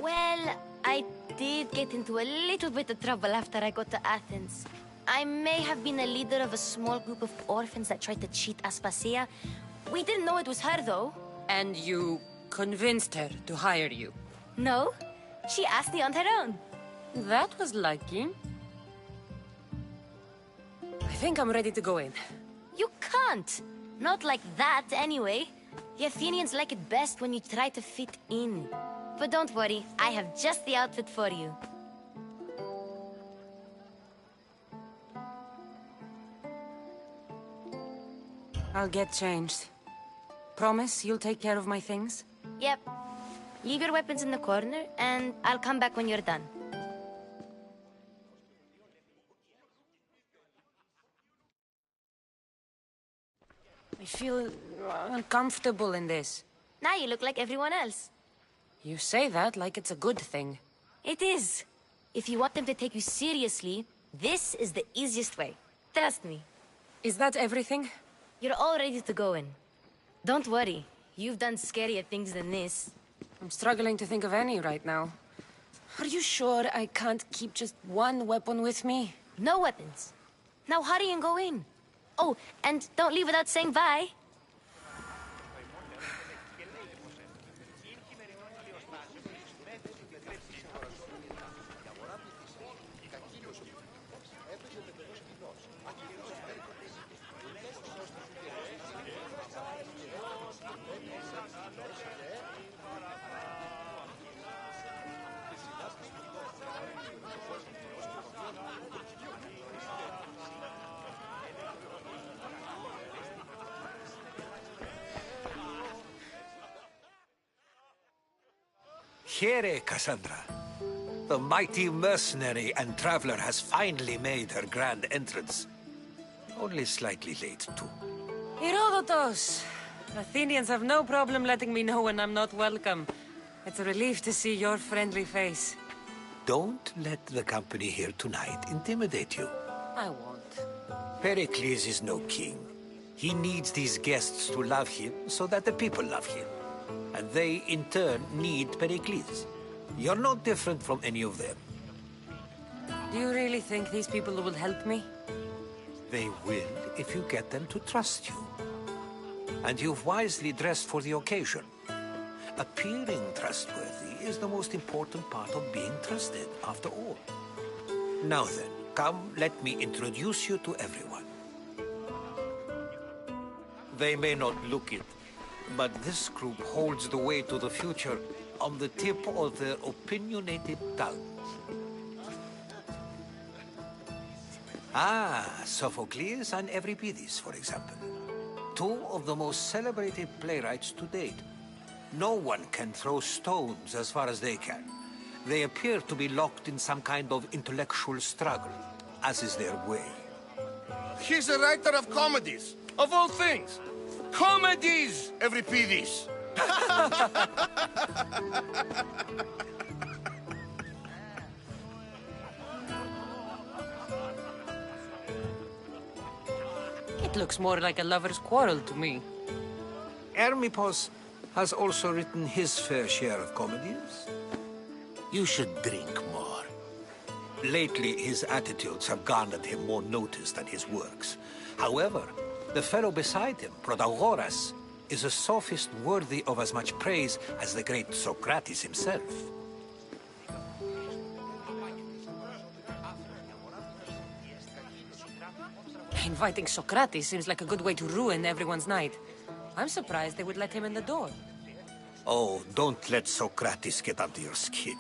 N: Well, I did get into a little bit of trouble after I got to Athens. I may have been a leader of a small group of orphans that tried to cheat Aspasia. We didn't know it was her, though.
A: And you convinced her to hire you?
N: No, she asked me on her own.
A: That was lucky. I think I'm ready to go in.
N: You can't. Not like that, anyway. The Athenians like it best when you try to fit in. But don't worry, I have just the outfit for you.
A: I'll get changed. Promise you'll take care of my things?
N: Yep. Leave your weapons in the corner, and I'll come back when you're done.
A: I feel uncomfortable in this.
N: Now you look like everyone else.
A: You say that like it's a good thing.
N: It is. If you want them to take you seriously, this is the easiest way. Trust me.
A: Is that everything?
N: You're all ready to go in. Don't worry. You've done scarier things than this.
A: I'm struggling to think of any right now. Are you sure I can't keep just one weapon with me?
N: No weapons. Now hurry and go in. Oh, and don't leave without saying bye.
O: Here, Cassandra. The mighty mercenary and traveler has finally made her grand entrance. Only slightly late, too.
A: Herodotos! Athenians have no problem letting me know when I'm not welcome. It's a relief to see your friendly face.
O: Don't let the company here tonight intimidate you.
A: I won't.
O: Pericles is no king. He needs these guests to love him so that the people love him. And they, in turn, need Pericles. You're no different from any of them.
A: Do you really think these people will help me?
O: They will if you get them to trust you. And you've wisely dressed for the occasion. Appearing trustworthy is the most important part of being trusted, after all. Now then, come, let me introduce you to everyone. They may not look it, but this group holds the way to the future on the tip of their opinionated tongues. Ah, Sophocles and Euripides, for example. Two of the most celebrated playwrights to date. No one can throw stones as far as they can. They appear to be locked in some kind of intellectual struggle, as is their way.
G: He's a writer of comedies, of all things. Comedies, Euripides!
A: It looks more like a lover's quarrel to me.
O: Hermippos has also written his fair share of comedies. You should drink more. Lately, his attitudes have garnered him more notice than his works. However, the fellow beside him, Protagoras, is a sophist worthy of as much praise as the great Socrates himself.
A: Inviting Socrates seems like a good way to ruin everyone's night. I'm surprised they would let him in the door.
O: Oh, don't let Socrates get under your skin.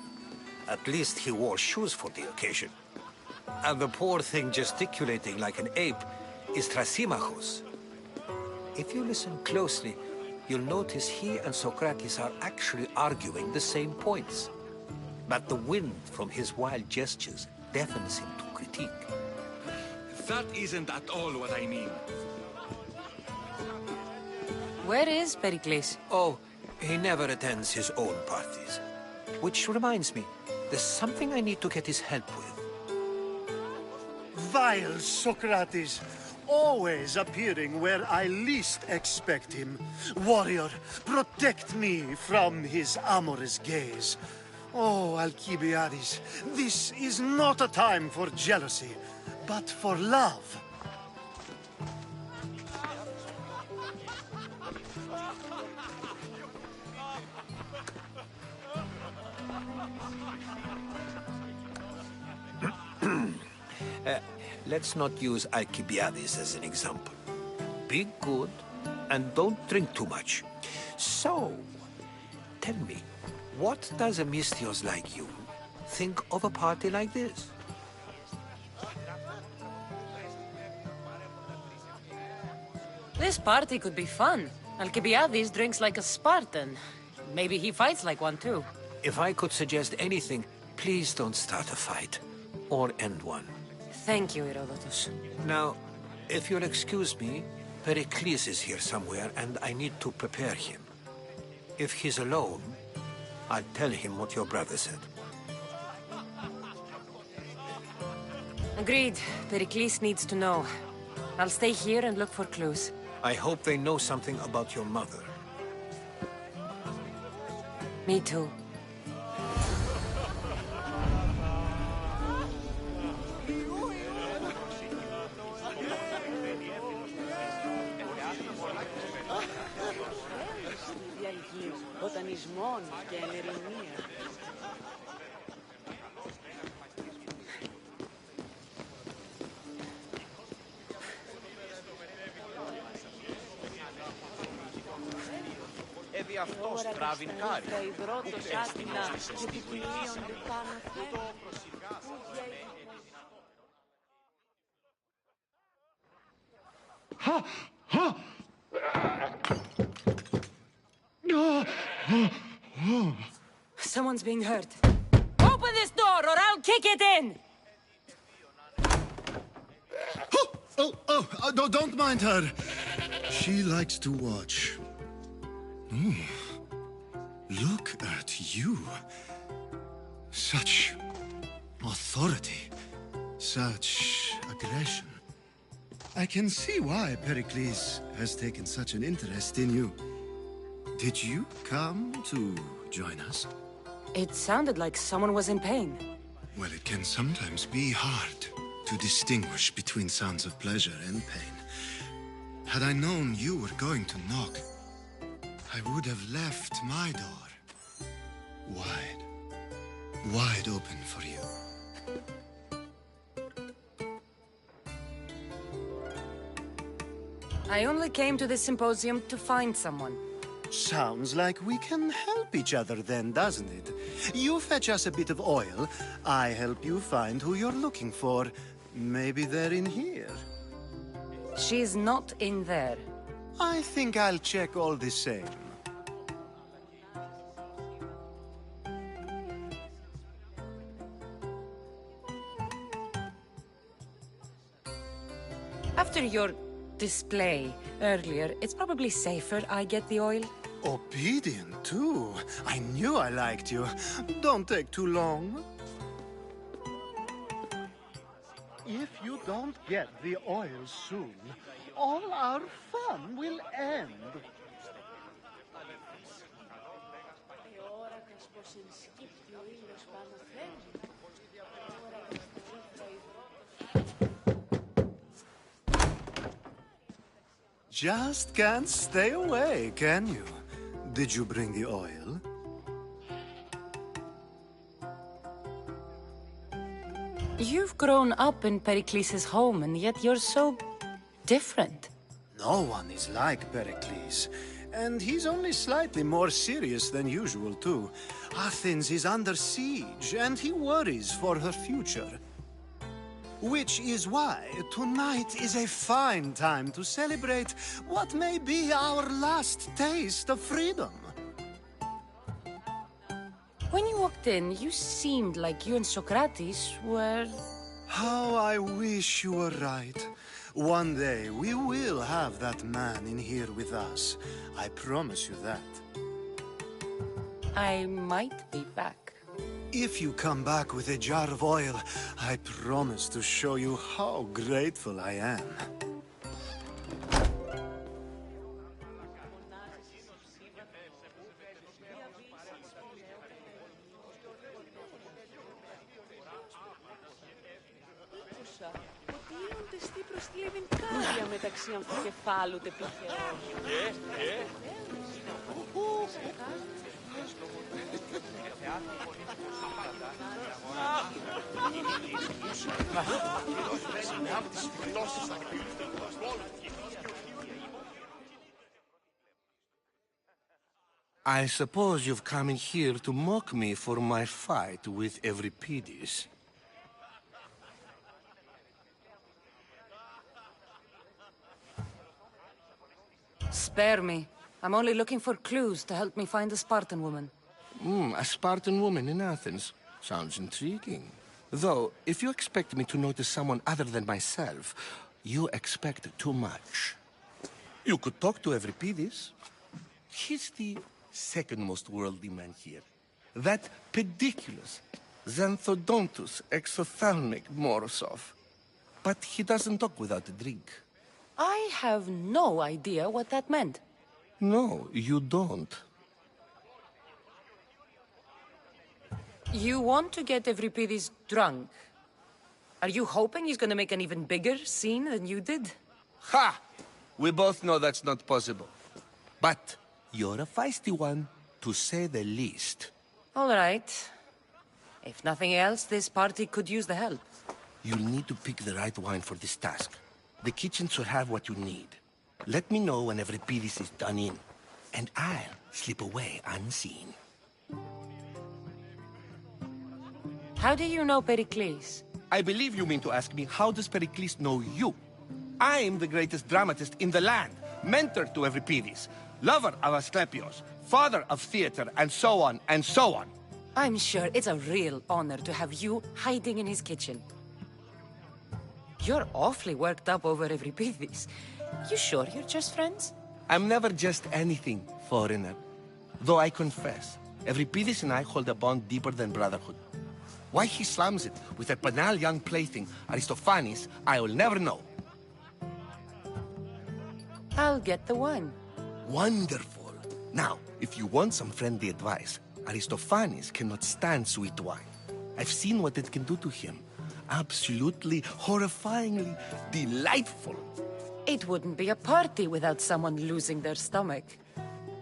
O: At least he wore shoes for the occasion. And the poor thing gesticulating like an ape is Thrasymachus. If you listen closely, you'll notice he and Socrates are actually arguing the same points. But the wind from his wild gestures deafens him to critique.
B: That isn't at all what I mean.
A: Where is Pericles?
O: Oh, he never attends his own parties. Which reminds me, there's something I need to get his help with.
P: Vile Socrates, always appearing where I least expect him. Warrior, protect me from his amorous gaze. Oh, Alcibiades, this is not a time for jealousy, but for love.
O: Let's not use Alcibiades as an example. Be good and don't drink too much. So, tell me, what does a Mystios like you think of a party like this?
A: This party could be fun. Alcibiades drinks like a Spartan. Maybe he fights like one too.
O: If I could suggest anything, please don't start a fight. Or end one.
A: Thank you, Herodotus.
O: Now, if you'll excuse me, Pericles is here somewhere, and I need to prepare him. If he's alone, I'll tell him what your brother said.
A: Agreed. Pericles needs to know. I'll stay here and look for clues.
O: I hope they know something about your mother.
A: Me too.
M: Βοτανισμών και ενερηνία.
D: Έδι αυτός τράβην χάρη.
M: Τα υδρότος άτινα και ποικιλίονται πάνω θέα.
A: Someone's being hurt. Open this door or I'll kick it in!
P: Don't mind her. She likes to watch. Oh, look at you. Such authority. Such aggression. I can see why Pericles has taken such an interest in you. Did you come to join us?
A: It sounded like someone was in pain.
P: Well, it can sometimes be hard to distinguish between sounds of pleasure and pain. Had I known you were going to knock, I would have left my door wide open for you.
A: I only came to the symposium to find someone.
P: Sounds like we can help each other then, doesn't it? You fetch us a bit of oil, I help you find who you're looking for. Maybe they're in here.
A: She's not in there.
P: I think I'll check all the same.
A: After your display earlier, it's probably safer I get the oil.
P: Obedient, too. I knew I liked you. Don't take too long. If you don't get the oil soon, all our fun will end. Just can't stay away, can you? Did you bring the oil?
A: You've grown up in Pericles' home, and yet you're so different.
P: No one is like Pericles. And he's only slightly more serious than usual, too. Athens is under siege, and he worries for her future. Which is why tonight is a fine time to celebrate what may be our last taste of freedom.
A: When you walked in, you seemed like you and Socrates were...
P: How I wish you were right. One day we will have that man in here with us. I promise you that.
A: I might be back.
P: If you come back with a jar of oil, I promise to show you how grateful I am.
M: Ότι ήρονται στη προσκλήβην κάρια μεταξύ αμφικεφάλου τεπιχαίων.
B: I suppose you've come in here to mock me for my fight with Euripides.
A: Spare me. I'm only looking for clues to help me find a Spartan woman.
B: A Spartan woman in Athens. Sounds intriguing. Though, if you expect me to notice someone other than myself, you expect too much. You could talk to Euripides. He's the second most worldly man here. That pediculous Xanthodontus exophthalmic Morosov. But he doesn't talk without a drink.
A: I have no idea what that meant.
B: No, you don't.
A: You want to get Euripides drunk? Are you hoping he's gonna make an even bigger scene than you did?
B: Ha! We both know that's not possible. But you're a feisty one, to say the least.
A: All right. If nothing else, this party could use the help.
B: You'll need to pick the right wine for this task. The kitchen should have what you need. Let me know when Euripides is done in, and I'll slip away unseen.
A: How do you know Pericles?
B: I believe you mean to ask me, how does Pericles know you? I'm the greatest dramatist in the land, mentor to Euripides, lover of Asclepios, father of theater, and so on, and so on.
A: I'm sure it's a real honor to have you hiding in his kitchen. You're awfully worked up over Euripides. You sure you're just friends?
B: I'm never just anything, foreigner. Though I confess, Euripides and I hold a bond deeper than brotherhood. Why he slams it with a banal young plaything, Aristophanes, I will never know.
A: I'll get the wine.
B: Wonderful. Now, if you want some friendly advice, Aristophanes cannot stand sweet wine. I've seen what it can do to him. Absolutely, horrifyingly delightful.
A: It wouldn't be a party without someone losing their stomach.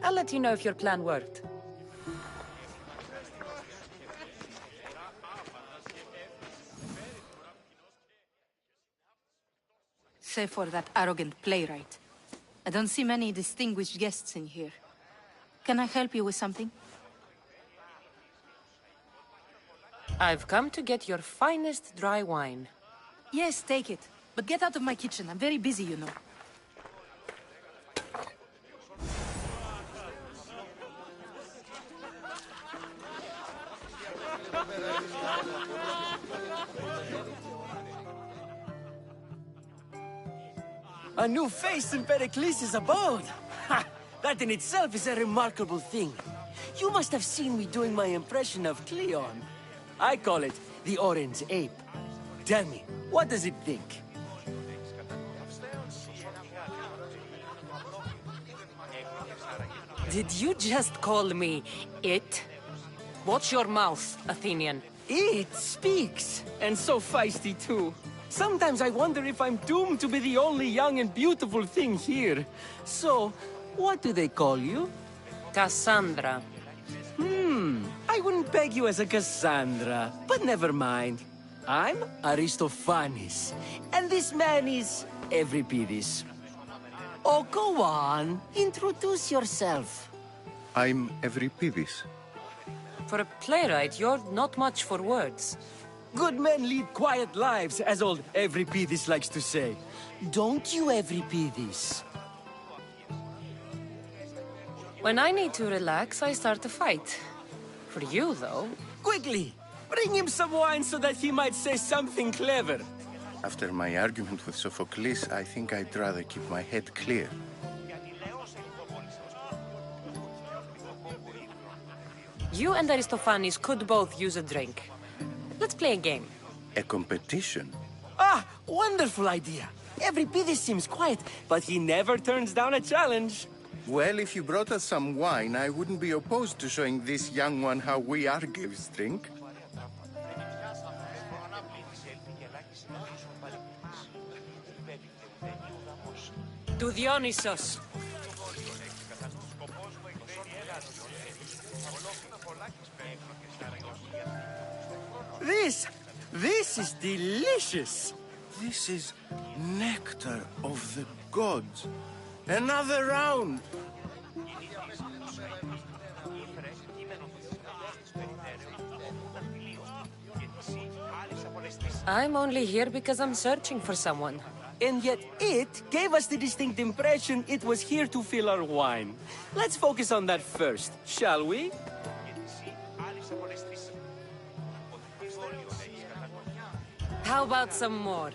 A: I'll let you know if your plan worked.
Q: Save for that arrogant playwright. I don't see many distinguished guests in here. Can I help you with something?
A: I've come to get your finest dry wine.
Q: Yes, take it. But get out of my kitchen. I'm very busy, you know.
I: A new face in Pericles' abode! Ha! That in itself is a remarkable thing. You must have seen me doing my impression of Cleon. I call it the Orange Ape. Tell me, what does it think?
A: Did you just call me it? Watch your mouth, Athenian.
I: It speaks, and so feisty too. Sometimes I wonder if I'm doomed to be the only young and beautiful thing here. So, what do they call you?
A: Cassandra.
I: I wouldn't peg you as a Cassandra, but never mind. I'm Aristophanes, and this man is Euripides. Oh, go on. Introduce yourself.
L: I'm Euripides.
A: For a playwright, you're not much for words.
I: Good men lead quiet lives, as old Euripides likes to say. Don't you, Euripides?
A: When I need to relax, I start a fight. For you, though...
I: Quickly! Bring him some wine so that he might say something clever.
L: After my argument with Sophocles, I think I'd rather keep my head clear.
A: You and Aristophanes could both use a drink. Let's play a game.
L: A competition?
I: Ah, wonderful idea. Euripides seems quiet, but he never turns down a challenge.
L: Well, if you brought us some wine, I wouldn't be opposed to showing this young one how we Argives drink.
A: To Dionysos.
I: This is delicious.
J: This is nectar of the gods. Another round.
A: I'm only here because I'm searching for someone.
I: And yet it gave us the distinct impression it was here to fill our wine. Let's focus on that first, shall we?
A: How about some more?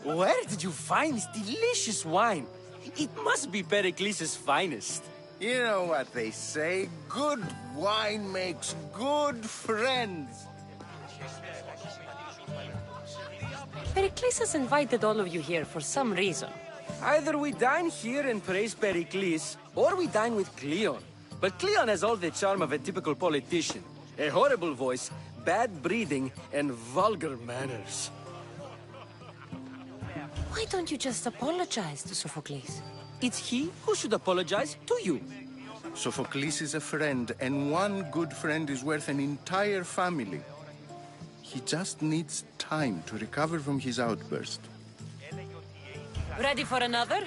I: Where did you find this delicious wine? It must be Pericles' finest.
L: You know what they say, good wine makes good friends.
A: Pericles has invited all of you here for some reason.
I: Either we dine here and praise Pericles, or we dine with Cleon. But Cleon has all the charm of a typical politician. A horrible voice, bad breeding, and vulgar manners.
A: Why don't you just apologize to Sophocles?
I: It's he who should apologize to you.
L: Sophocles is a friend, and one good friend is worth an entire family. He just needs time to recover from his outburst.
A: Ready for another?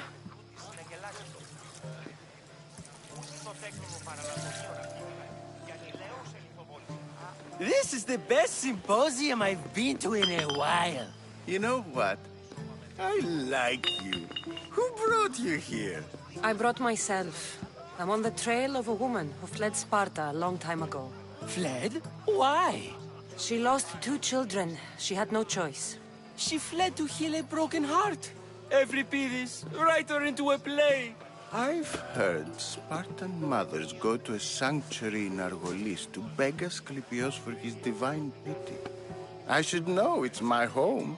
I: This is the best symposium I've been to in a while.
L: You know what? I like you. Who brought you here?
A: I brought myself. I'm on the trail of a woman who fled Sparta a long time ago.
I: Fled? Why?
A: She lost 2 children. She had no choice.
I: She fled to heal a broken heart. Euripides, write her into a play.
L: I've heard Spartan mothers go to a sanctuary in Argolis to beg Asclepios for his divine pity. I should know, it's my home.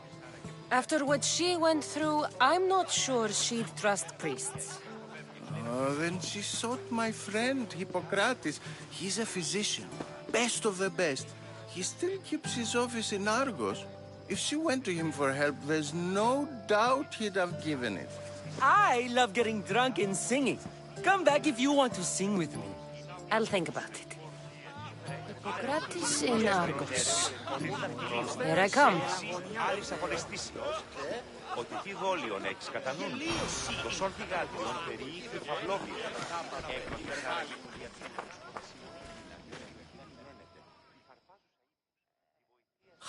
A: After what she went through, I'm not sure she'd trust priests.
L: Oh, then she sought my friend, Hippocrates. He's a physician, best of the best. He still keeps his office in Argos. If she went to him for help, there's no doubt he'd have given it.
I: I love getting drunk and singing. Come back if you want to sing with me.
A: I'll think about it. Hippocrates in Argos. Here I come.
D: Ότι τι δόλιον έχεις κατά νου. Το σόρτι γάλιον περιείχε φαυλόβιο.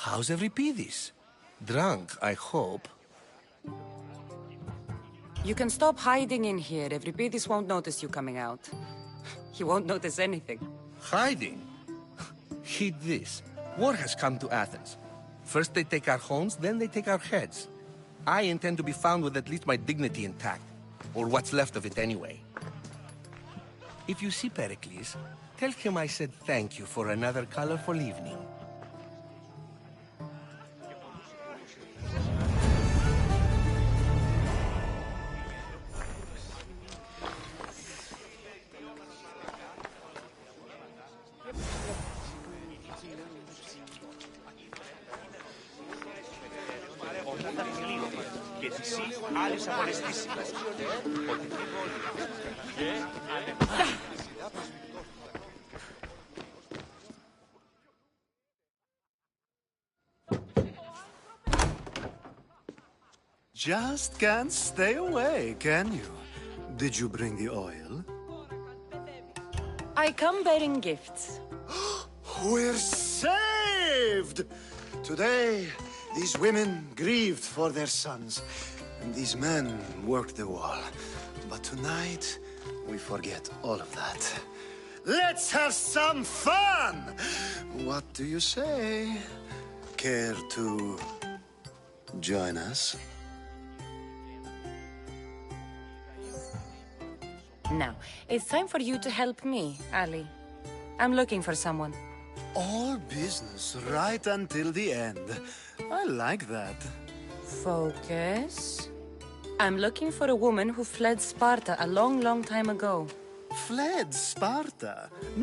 R: How's Euripides? Drunk, I hope.
A: You can stop hiding in here. Euripides won't notice you coming out. He won't notice anything.
R: Hiding? Heed this. War has come to Athens. First they take our homes, then they take our heads. I intend to be found with at least my dignity intact. Or what's left of it anyway. If you see Pericles, tell him I said thank you for another colorful evening.
D: Και εσύ άλλες απολεστήσεις. Ότι τι δόλιον.
P: Just can't stay away, can you? Did you bring the oil?
A: I come bearing gifts.
P: We're saved! Today, these women grieved for their sons, and these men worked the wall. But tonight, we forget all of that. Let's have some fun! What do you say? Care to join us?
A: Now, it's time for you to help me, Ali. I'm looking for someone.
P: All business right until the end. I like that.
A: Focus. I'm looking for a woman who fled Sparta a long, long time ago.
P: Fled Sparta?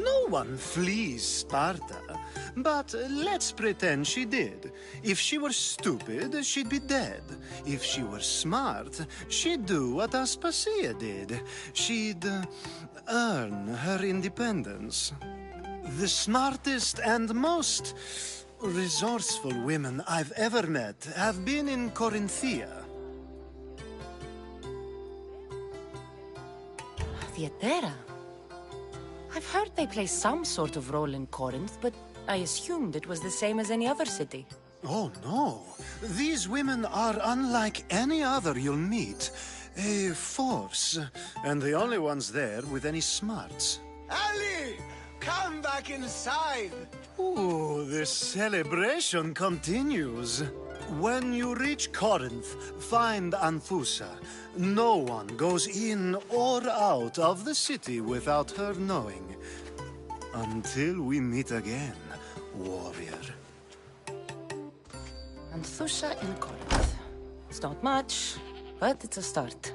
P: No one flees Sparta. But let's pretend she did. If she were stupid, she'd be dead. If she were smart, she'd do what Aspasia did. She'd earn her independence. The smartest and most resourceful women I've ever met have been in Corinthia.
A: Theatera. I've heard they play some sort of role in Corinth, but I assumed it was the same as any other city.
P: Oh, no. These women are unlike any other you'll meet. A force, and the only ones there with any smarts.
G: Ali! Come back inside!
P: Ooh, the celebration continues. When you reach Corinth, find Anfusa. No one goes in or out of the city without her knowing. Until we meet again, warrior.
A: Anthusha in Corinth. It's not much, but it's a start.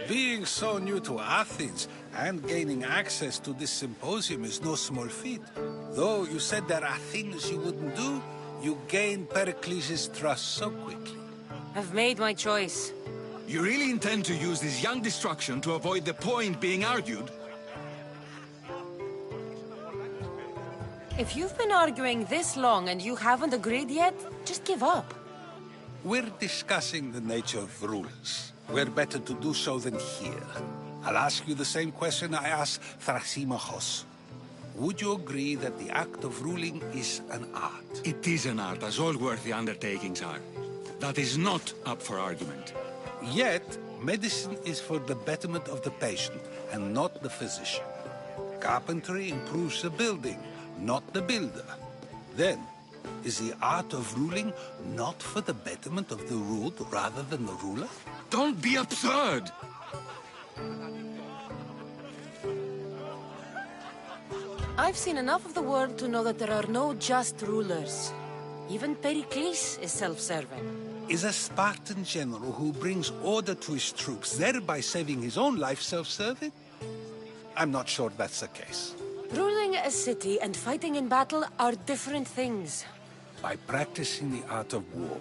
H: Being so new to Athens and gaining access to this symposium is no small feat. Though you said there are things you wouldn't do, you gain Pericles' trust so quickly.
A: I've made my choice.
S: You really intend to use this young destruction to avoid the point being argued?
A: If you've been arguing this long and you haven't agreed yet, just give up.
H: We're discussing the nature of rulers. Where better to do so than here? I'll ask you the same question I asked Thrasymachos. Would you agree that the act of ruling is an art?
S: It is an art, as all worthy undertakings are. That is not up for argument.
H: Yet, medicine is for the betterment of the patient, and not the physician. Carpentry improves the building, not the builder. Then, is the art of ruling not for the betterment of the ruled rather than the ruler?
S: Don't be absurd!
A: I've seen enough of the world to know that there are no just rulers. Even Pericles is self-serving.
H: Is a Spartan general who brings order to his troops, thereby saving his own life, self-serving? I'm not sure that's the case.
A: Ruling a city and fighting in battle are different things.
H: By practicing the art of war,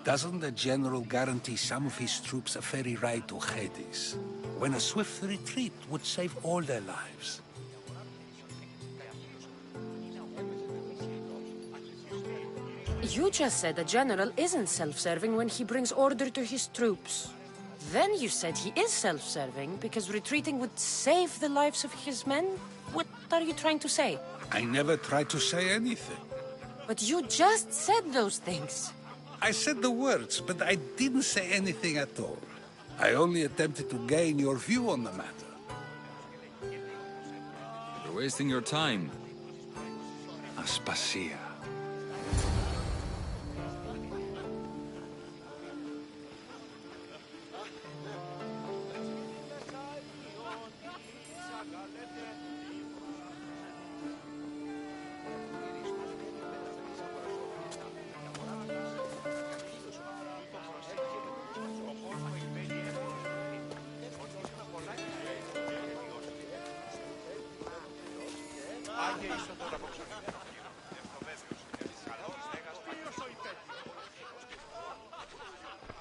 H: doesn't the general guarantee some of his troops a ferry ride to Hades, when a swift retreat would save all their lives?
A: You just said a general isn't self-serving when he brings order to his troops. Then you said he is self-serving because retreating would save the lives of his men? What are you trying to say?
H: I never tried to say anything.
A: But you just said those things.
H: I said the words, but I didn't say anything at all. I only attempted to gain your view on the matter.
S: You're wasting your time. Aspasia.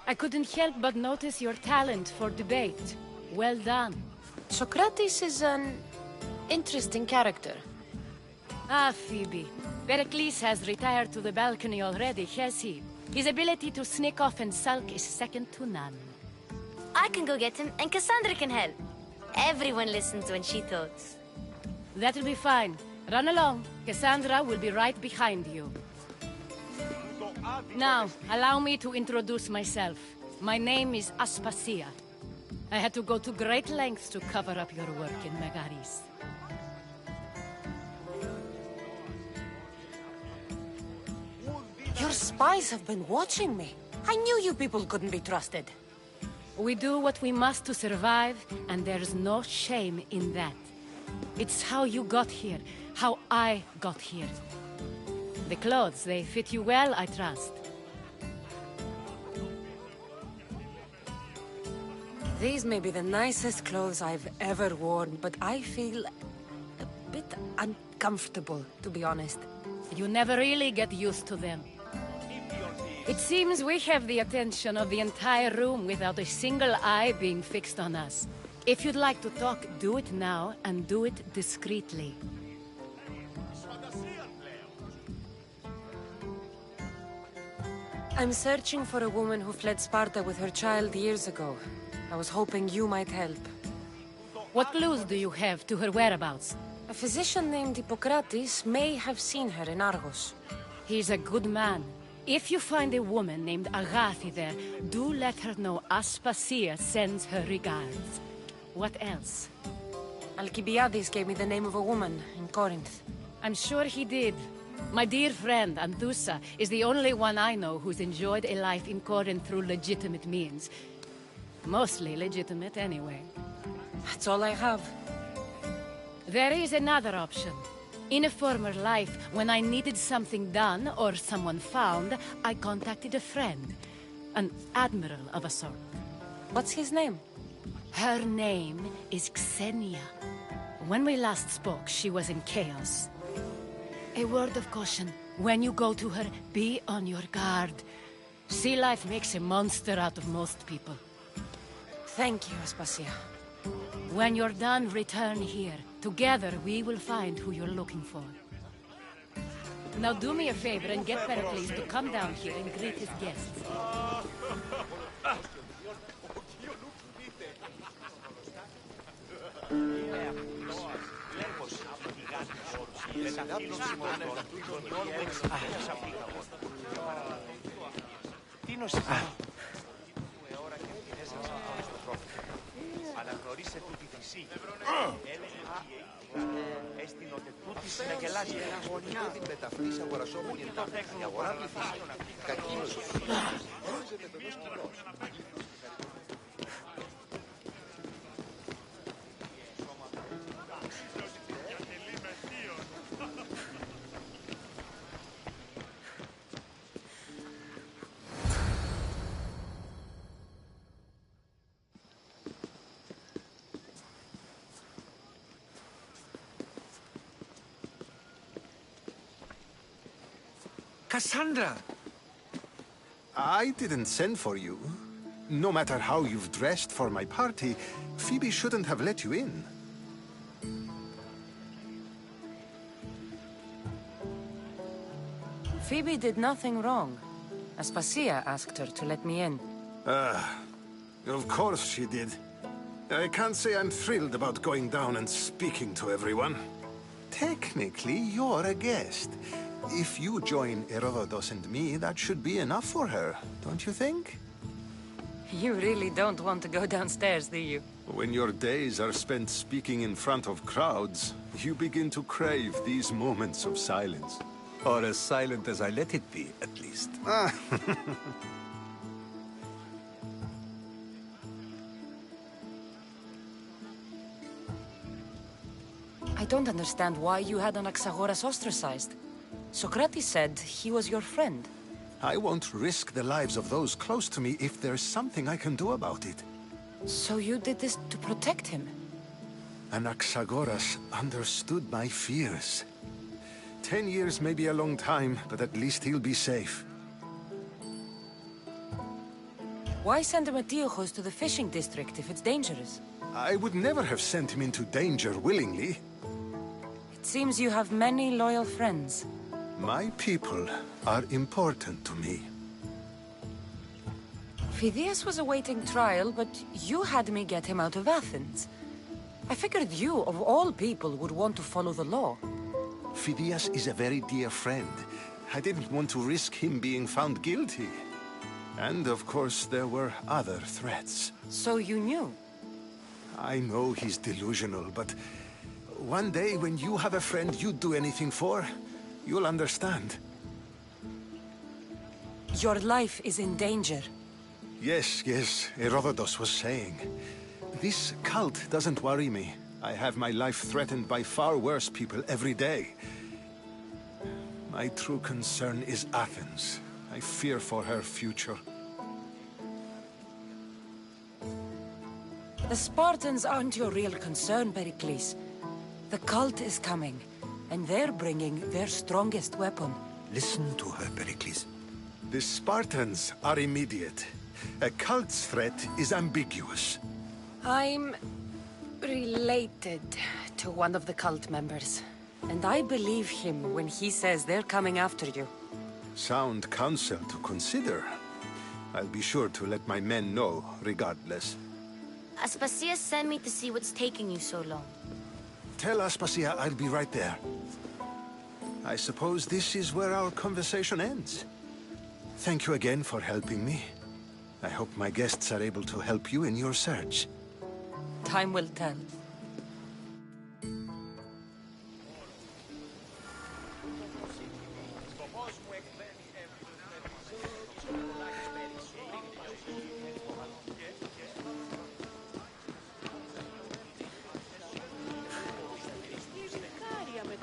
T: I couldn't help but notice your talent for debate. Well done.
A: Socrates is an interesting character.
T: Ah, Phoebe. Pericles has retired to the balcony already, has he? His ability to sneak off and sulk is second to none.
N: I can go get him, and Cassandra can help. Everyone listens when she talks.
T: That'll be fine. Run along. Cassandra will be right behind you. Now, allow me to introduce myself. My name is Aspasia. I had to go to great lengths to cover up your work in Megaris.
A: Your spies have been watching me. I knew you people couldn't be trusted.
T: We do what we must to survive, and there's no shame in that. It's how you got here, how I got here. The clothes, they fit you well, I trust.
A: These may be the nicest clothes I've ever worn, but I feel a bit uncomfortable, to be honest.
T: You never really get used to them. It seems we have the attention of the entire room without a single eye being fixed on us. If you'd like to talk, do it now, and do it discreetly.
A: I'm searching for a woman who fled Sparta with her child years ago. I was hoping you might help.
T: What clues do you have to her whereabouts?
A: A physician named Hippocrates may have seen her in Argos.
T: He's a good man. If you find a woman named Agathi there, do let her know Aspasia sends her regards. What else?
A: Alcibiades gave me the name of a woman in Corinth.
T: I'm sure he did. My dear friend, Anthusa, is the only one I know who's enjoyed a life in Corinth through legitimate means. Mostly legitimate, anyway.
A: That's all I have.
T: There is another option. In a former life, when I needed something done or someone found, I contacted a friend. An admiral of a sort.
A: What's his name?
T: Her name is Xenia. When we last spoke, she was in chaos. A word of caution. When you go to her, be on your guard. Sea life makes a monster out of most people.
A: Thank you, Aspasia.
T: When you're done, return here. Together, we will find who you're looking for. Now do me a favor and get Pericles to come down here and greet his guests.
D: Αναγνωρίσε τούτη θυσή. Έστεινονται τούτη στην αγελάζια.
R: Την μεταφρής αγορασόμενη εντάχθη. Η αγορά πληθυσή. Κακίνος ο ορίζεται παιδός κοινός.
U: Cassandra!
V: I didn't send for you. No matter how you've dressed for my party, Phoebe shouldn't have let you in.
A: Phoebe did nothing wrong. Aspasia asked her to let me in.
V: Of course she did. I can't say I'm thrilled about going down and speaking to everyone. Technically, you're a guest. If you join Herodotus and me, that should be enough for her, don't you think?
A: You really don't want to go downstairs, do you?
V: When your days are spent speaking in front of crowds, you begin to crave these moments of silence.
O: Or as silent as I let it be, at least.
A: I don't understand why you had Anaxagoras ostracized. Socrates said he was your friend.
V: I won't risk the lives of those close to me if there's something I can do about it.
A: So you did this to protect him?
V: Anaxagoras understood my fears. 10 years may be a long time, but at least he'll be safe.
A: Why send Emetiochos to the fishing district if it's dangerous?
V: I would never have sent him into danger willingly.
A: It seems you have many loyal friends.
V: My people are important to me.
A: Phidias was awaiting trial, but you had me get him out of Athens. I figured you, of all people, would want to follow the law.
V: Phidias is a very dear friend. I didn't want to risk him being found guilty. And of course, there were other threats.
A: So you knew?
V: I know he's delusional, but one day when you have a friend you'd do anything for, you'll understand.
A: Your life is in danger.
V: Yes, Herodotus was saying. This cult doesn't worry me. I have my life threatened by far worse people every day. My true concern is Athens. I fear for her future.
A: The Spartans aren't your real concern, Pericles. The cult is coming, and they're bringing their strongest weapon.
V: Listen to her, Pericles. The Spartans are immediate. A cult's threat is ambiguous.
A: I'm related to one of the cult members, and I believe him when he says they're coming after you.
V: Sound counsel to consider. I'll be sure to let my men know, regardless.
N: Aspasia sent me to see what's taking you so long.
V: Tell Aspasia I'll be right there. I suppose this is where our conversation ends. Thank you again for helping me. I hope my guests are able to help you in your search.
A: Time will tell.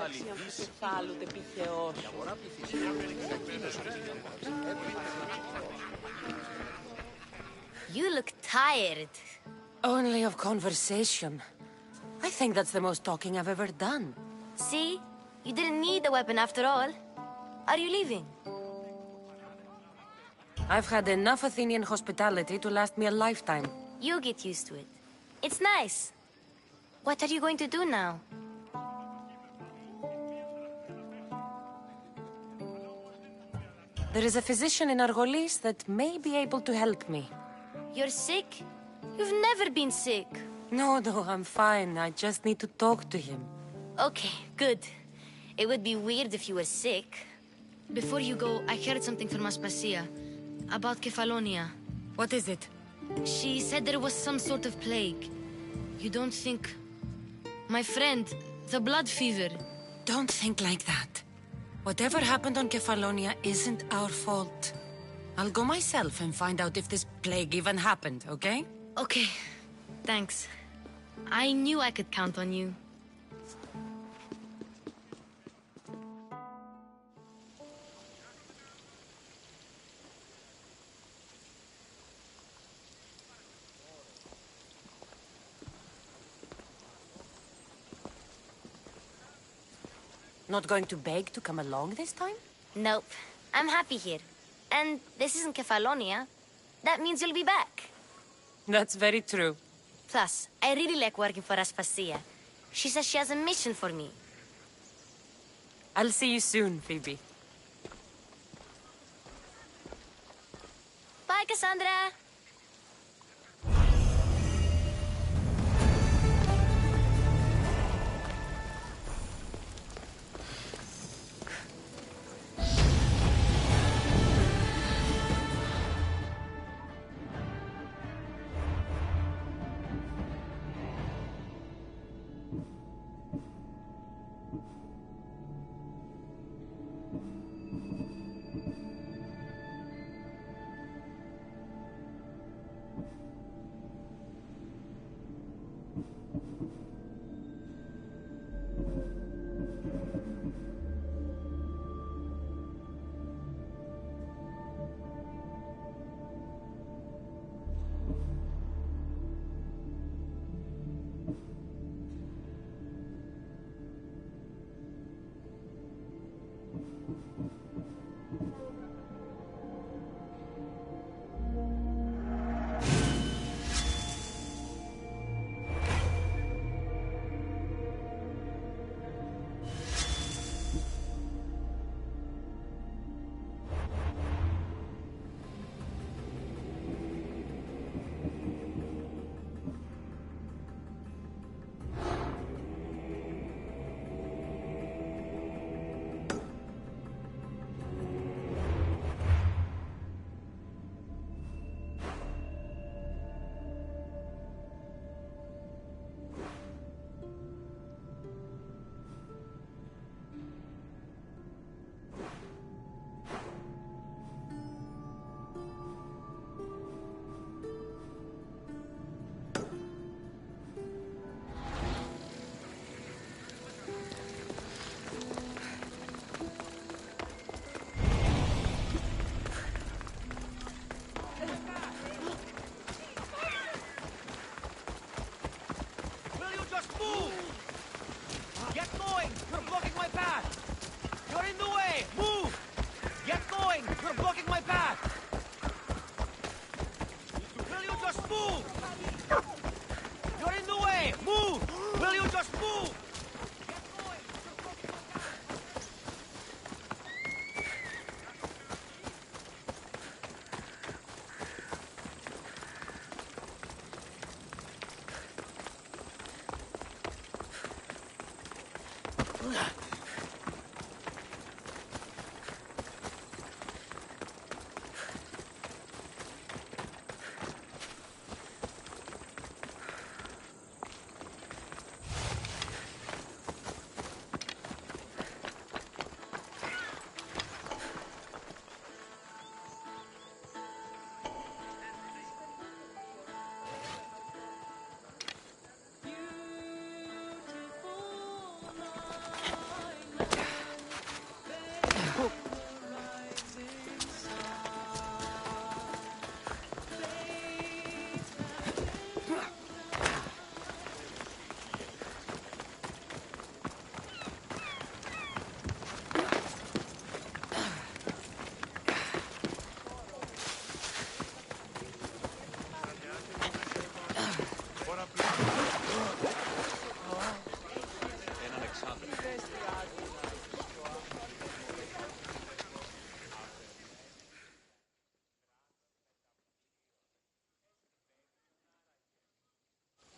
M: ύπαρξη αμφικεφάλου τεπιθεώς.
N: You look tired.
A: Only of conversation. I think that's the most talking I've ever done.
N: See? You didn't need the weapon after all. Are you leaving?
A: I've had enough Athenian hospitality to last me a lifetime.
N: You get used to it. It's nice. What are you going to do now?
A: There is a physician in Argolis that may be able to help me.
N: You're sick? You've never been sick.
A: No, I'm fine. I just need to talk to him.
N: Okay, good. It would be weird if you were sick. Before you go, I heard something from Aspasia about Kefalonia.
A: What is it?
N: She said there was some sort of plague. You don't think... My friend, the blood fever.
A: Don't think like that. Whatever happened on Kefalonia isn't our fault. I'll go myself and find out if this plague even happened, okay?
N: Okay, thanks. I knew I could count on you.
A: Not going to beg to come along this time?
N: Nope. I'm happy here. And this isn't Kefalonia. That means you'll be back.
A: That's very true.
N: Plus, I really like working for Aspasia. She says she has a mission for me.
A: I'll see you soon, Phoebe.
N: Bye, Cassandra!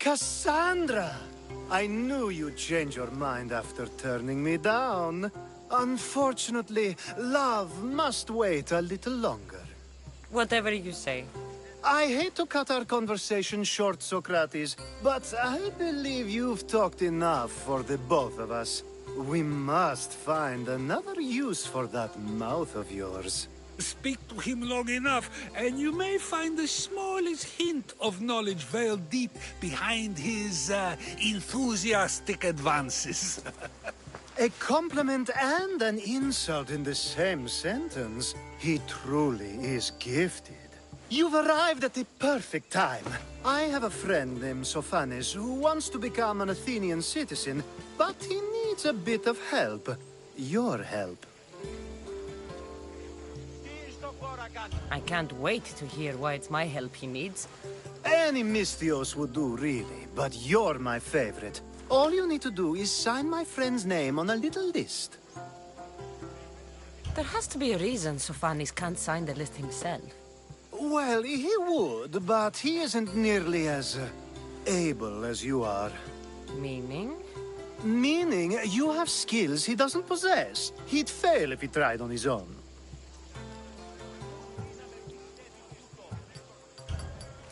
P: Cassandra! I knew you'd change your mind after turning me down. Unfortunately, love must wait a little longer.
A: Whatever you say.
P: I hate to cut our conversation short, Socrates, but I believe you've talked enough for the both of us. We must find another use for that mouth of yours.
H: Speak to him long enough, and you may find the smallest hint of knowledge veiled deep behind his enthusiastic advances.
P: A compliment and an insult in the same sentence. He truly is gifted. You've arrived at the perfect time. I have a friend named Sophanes who wants to become an Athenian citizen, but he needs a bit of help. Your help.
A: I can't wait to hear why it's my help he needs.
P: Any Mystios would do, really, but you're my favorite. All you need to do is sign my friend's name on a little list.
A: There has to be a reason Sophanes can't sign the list himself.
P: Well, he would, but he isn't nearly as able as you are.
A: Meaning?
P: Meaning you have skills he doesn't possess. He'd fail if he tried on his own.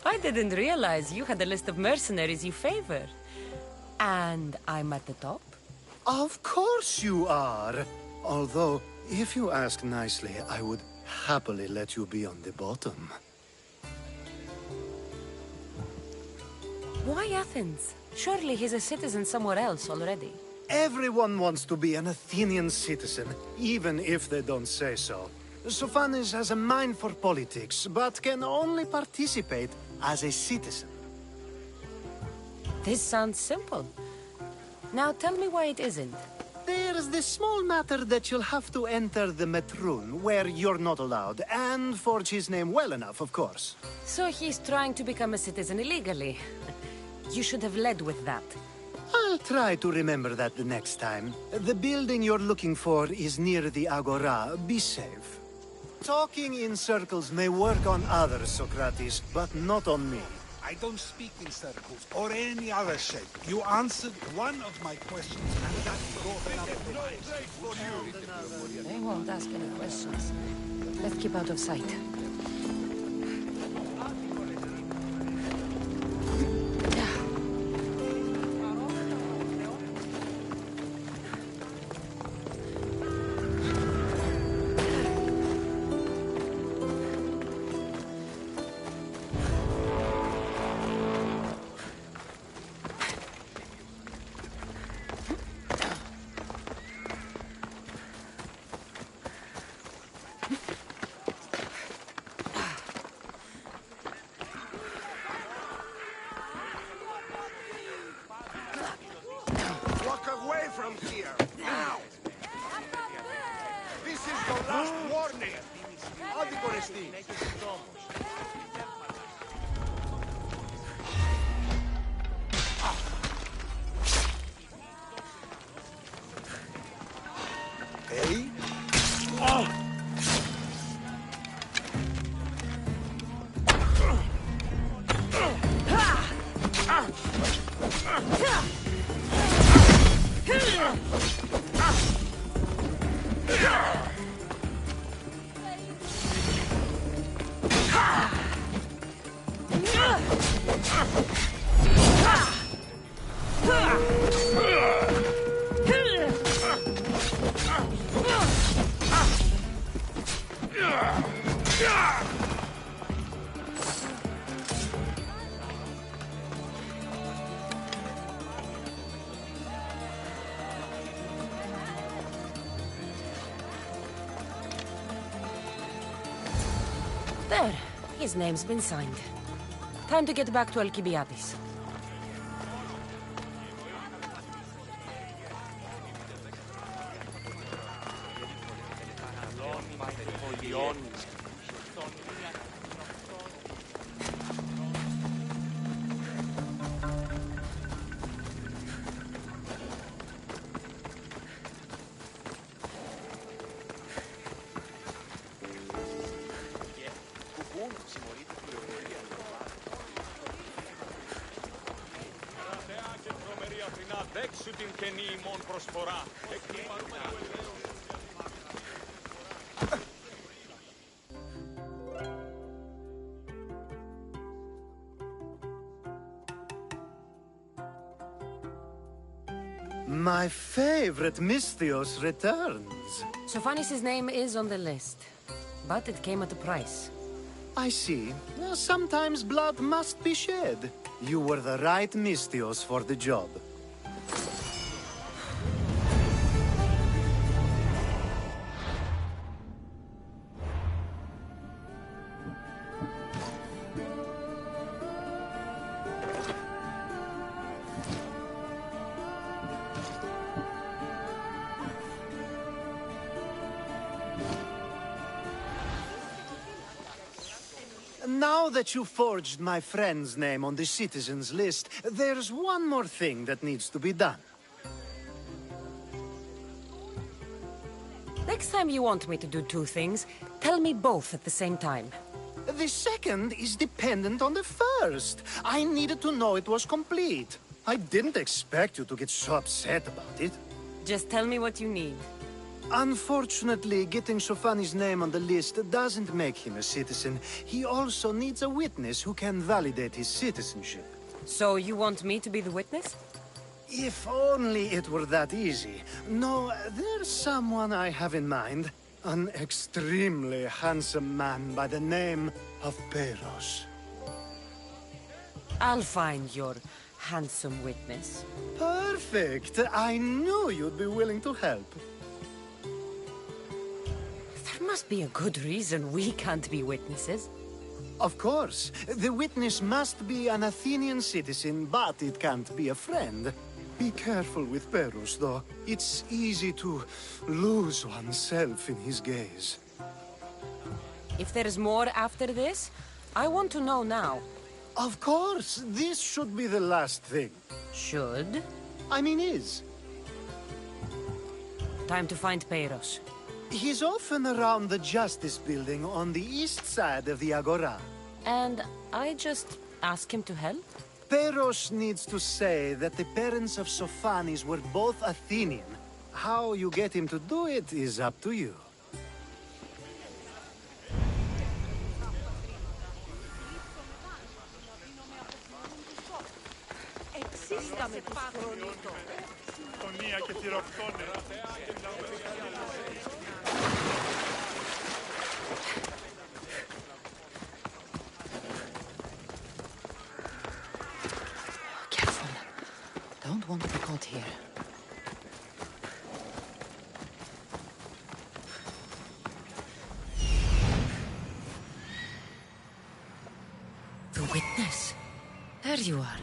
A: I didn't realize you had a list of mercenaries you favor. And I'm at the top?
P: Of course you are. Although, if you ask nicely, I would happily let you be on the bottom.
A: Why Athens? Surely he's a citizen somewhere else already.
P: Everyone wants to be an Athenian citizen, even if they don't say so. Sophanes has a mind for politics, but can only participate as a citizen.
A: This sounds simple. Now tell me why it isn't.
P: There's the small matter that you'll have to enter the Metroon, where you're not allowed, and forge his name well enough, of course.
A: So he's trying to become a citizen illegally. You should have led with that.
P: I'll try to remember that the next time. The building you're looking for is near the Agora. Be safe. Talking in circles may work on others, Socrates, but not on me.
H: I don't speak in circles or any other shape. You answered one of my questions, and that brought enough.
A: They won't ask any questions. Let's keep out of sight. There. His name's been signed. Time to get back to Alcibiades.
P: My favorite Misthios returns.
A: Sophanis' name is on the list, but it came at a price.
P: I see. Sometimes blood must be shed. You were the right Misthios for the job. Now that you forged my friend's name on the citizens list, there's one more thing that needs to be done.
A: Next time you want me to do two things, tell me both at the same time.
P: The second is dependent on the first. I needed to know it was complete. I didn't expect you to get so upset about it.
A: Just tell me what you need.
P: Unfortunately, getting Sophanis' name on the list doesn't make him a citizen. He also needs a witness who can validate his citizenship.
A: So you want me to be the witness?
P: If only it were that easy. No, there's someone I have in mind. An extremely handsome man by the name of Peros.
A: I'll find your handsome witness.
P: Perfect! I knew you'd be willing to help.
A: There must be a good reason we can't be witnesses.
P: Of course. The witness must be an Athenian citizen, but it can't be a friend. Be careful with Peros, though. It's easy to lose oneself in his gaze.
A: If there's more after this, I want to know now.
P: Of course! This should be the last thing.
A: Should?
P: I mean is.
A: Time to find Peros.
P: He's often around the Justice Building on the east side of the Agora.
A: And I just ask him to help?
P: Peros needs to say that the parents of Sophanis were both Athenian. How you get him to do it is up to you.
A: Careful. Don't want to be caught here. The witness. There you are.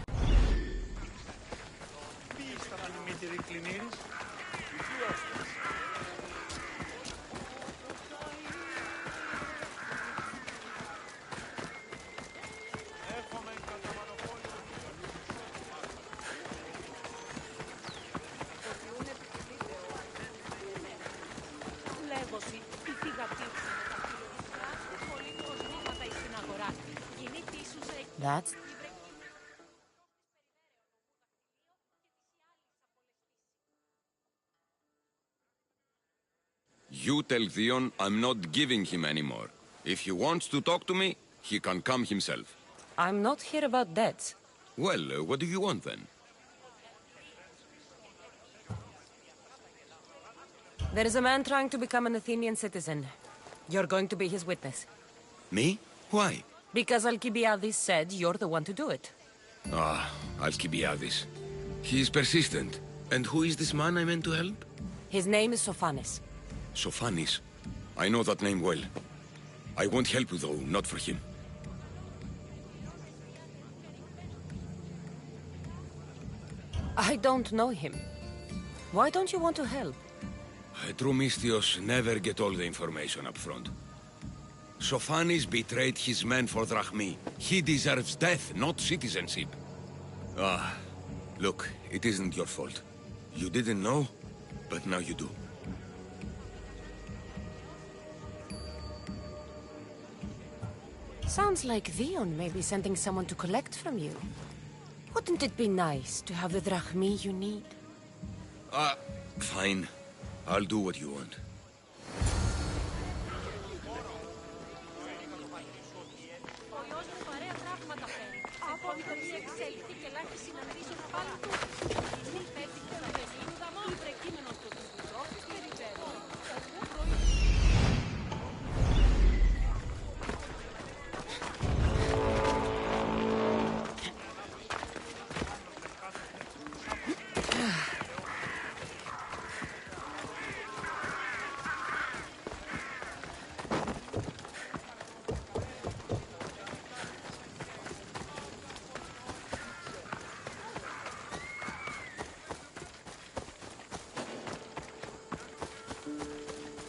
A: That's...
C: You tell Theon I'm not giving him anymore. If he wants to talk to me, he can come himself.
A: I'm not here about debts.
C: Well, what do you want then?
A: There is a man trying to become an Athenian citizen. You're going to be his witness.
C: Me? Why?
A: Because Alcibiades said you're the one to do it.
C: Ah, Alcibiades. He is persistent. And who is this man I meant to help?
A: His name is Sophanis.
C: Sophanis. I know that name well. I won't help you though, not for him.
A: I don't know him. Why don't you want to help?
C: True Misthios never get all the information up front. Sophanis betrayed his men for Drachmi. He deserves death, not citizenship. Ah, look, it isn't your fault. You didn't know, but now you do.
A: Sounds like Theon may be sending someone to collect from you. Wouldn't it be nice to have the drachmi you need?
C: Fine. I'll do what you want.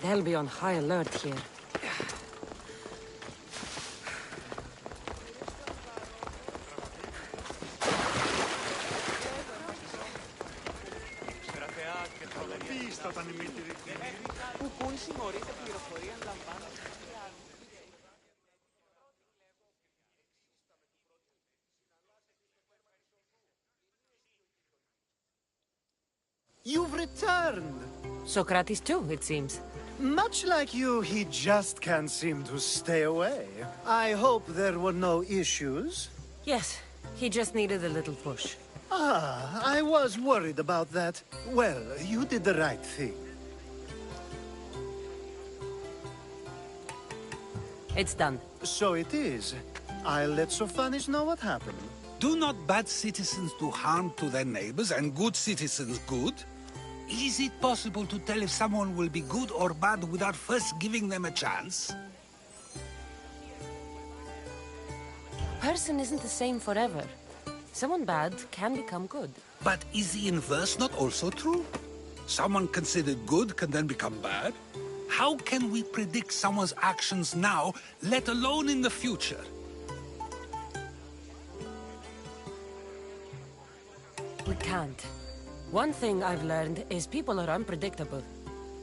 A: They'll be on high alert here.
P: You've returned!
A: Socrates too, it seems.
P: Much like you, he just can't seem to stay away. I hope there were no issues.
A: Yes, he just needed a little push.
P: Ah, I was worried about that. Well, you did the right thing.
A: It's done.
P: So it is. I'll let Sophanis know what happened.
H: Do not bad citizens do harm to their neighbors and good citizens good? Is it possible to tell if someone will be good or bad without first giving them a chance?
A: A person isn't the same forever. Someone bad can become good.
H: But is the inverse not also true? Someone considered good can then become bad? How can we predict someone's actions now, let alone in the future?
A: We can't. One thing I've learned is people are unpredictable.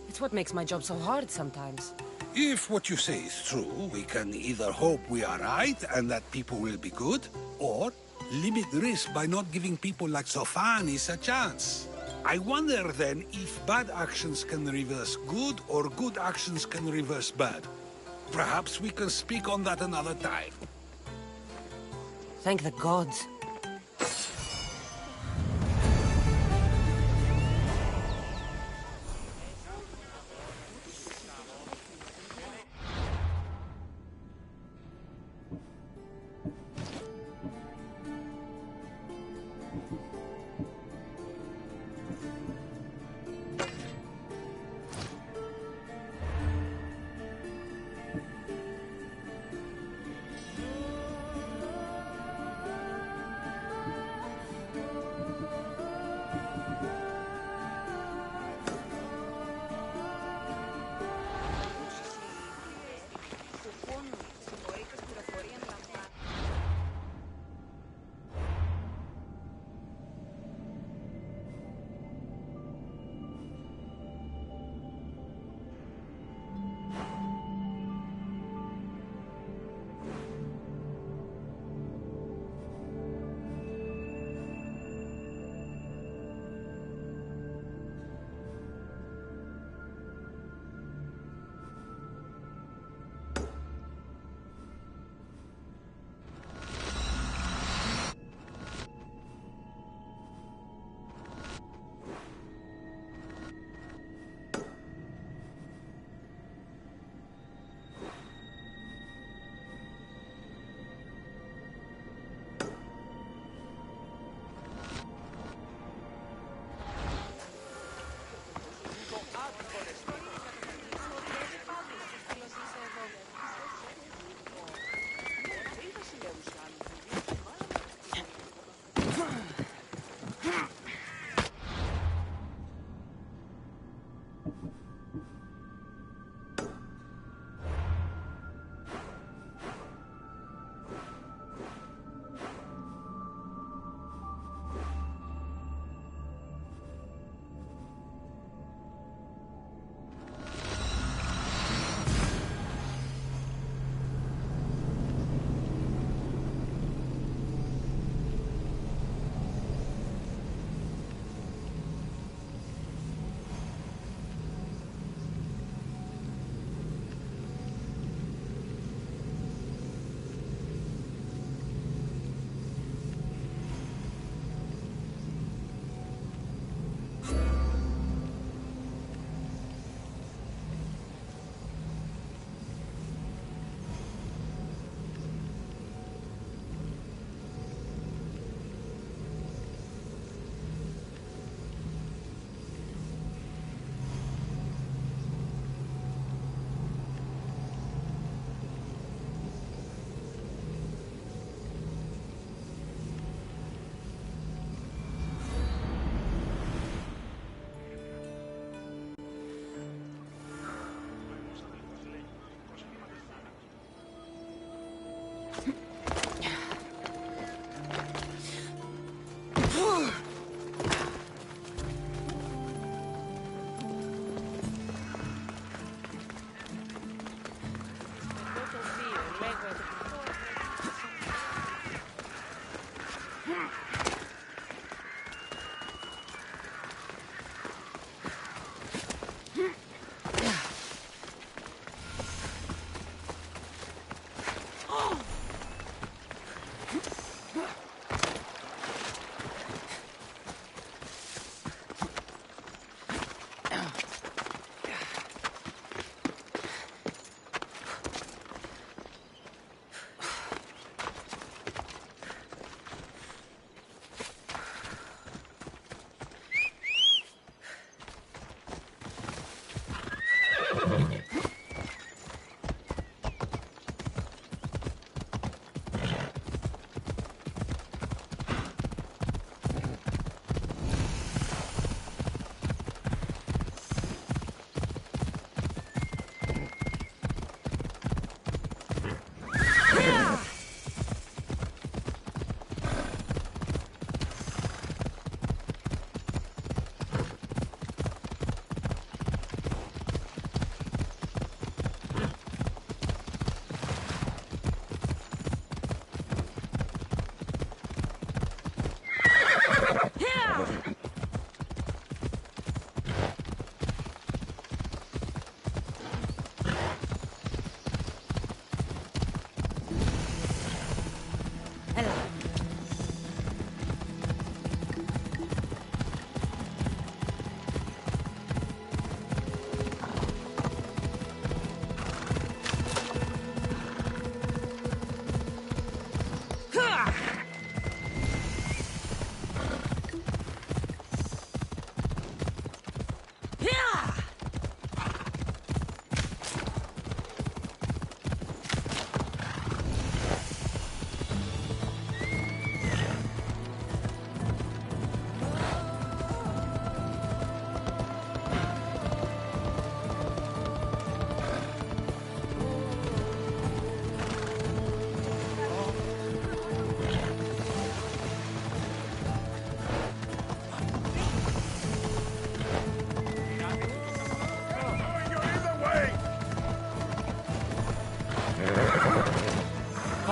A: It's what makes my job so hard sometimes.
H: If what you say is true, we can either hope we are right and that people will be good, or limit risk by not giving people like Sophanis a chance. I wonder then if bad actions can reverse good or good actions can reverse bad. Perhaps we can speak on that another time.
A: Thank the gods.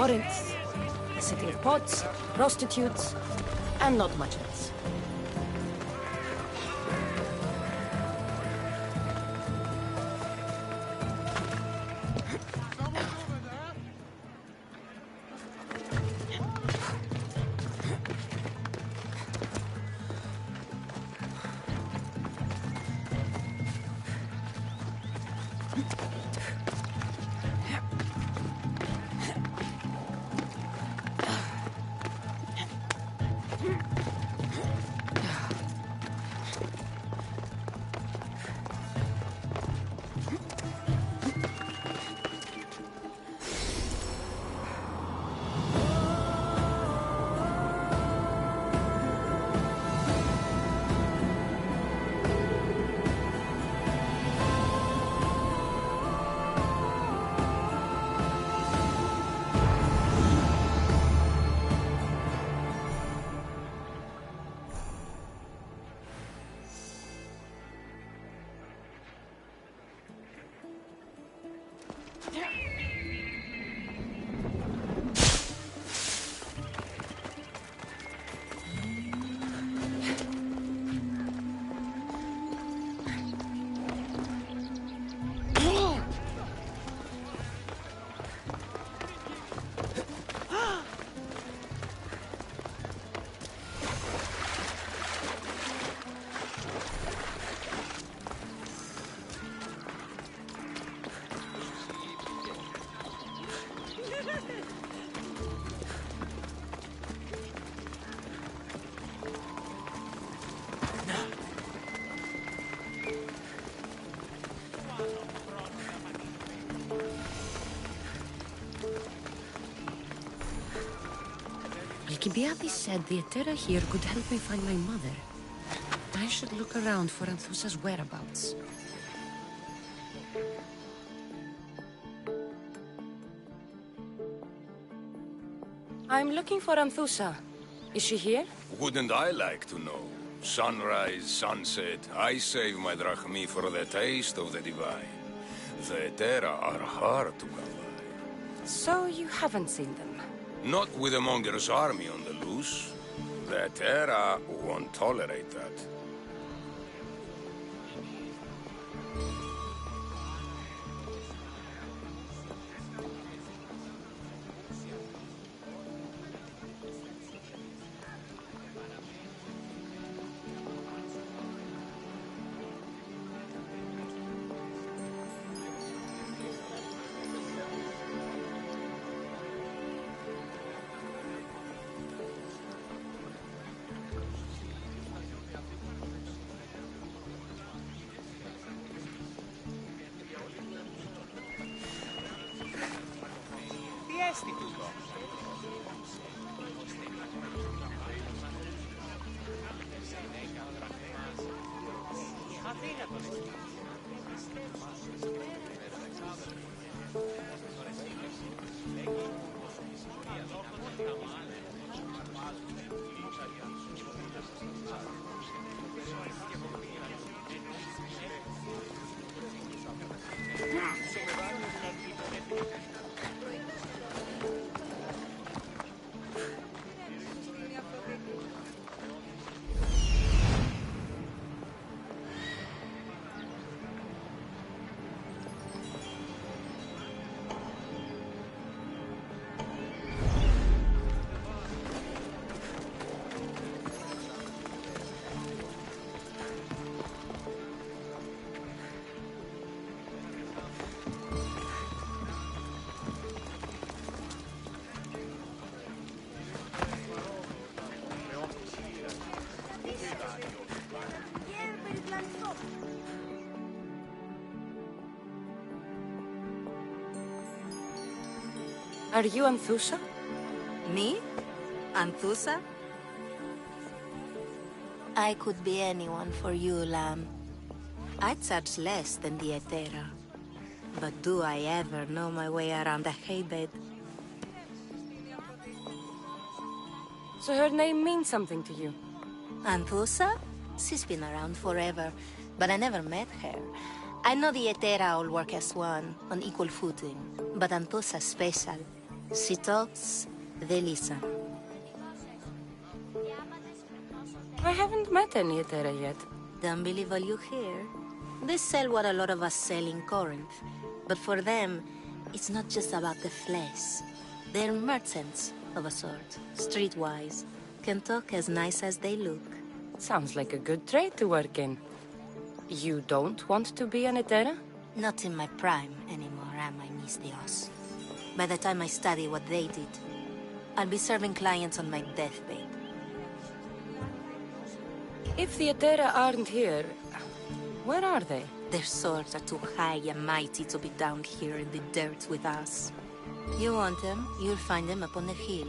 A: Corinth. A city of pots, prostitutes, and not much else. Alcibiades said the Etera here could help me find my mother. I should look around for Anthusa's whereabouts. I'm looking for Anthusa. Is she here?
C: Wouldn't I like to know? Sunrise, sunset, I save my drachmi for the taste of the divine. The Etera are hard to come by.
A: So you haven't seen them?
C: Not with a monger's army on the loose. The Etera won't tolerate that.
A: Are you Anthusa?
Q: Me? Anthusa?
N: I could be anyone for you, lamb.
Q: I charge less than the Etera. But do I ever know my way around a haybed?
A: So her name means something to you?
Q: Anthusa? She's been around forever, but I never met her. I know the Etera all work as one, on equal footing, but Anthusa's special.
F: She talks, they listen.
A: I haven't met any Etera yet.
F: Don't believe all you hear. They sell what a lot of us sell in Corinth. But for them, it's not just about the flesh. They're merchants of a sort, streetwise. Can talk as nice as they look.
A: Sounds like a good trade to work in. You don't want to be an Etera?
F: Not in my prime anymore, am I, Miss Dios? By the time I study what they did, I'll be serving clients on my deathbed.
A: If the Etera aren't here, where are they?
F: Their swords are too high and mighty to be down here in the dirt with us. You want them, you'll find them up on the hill.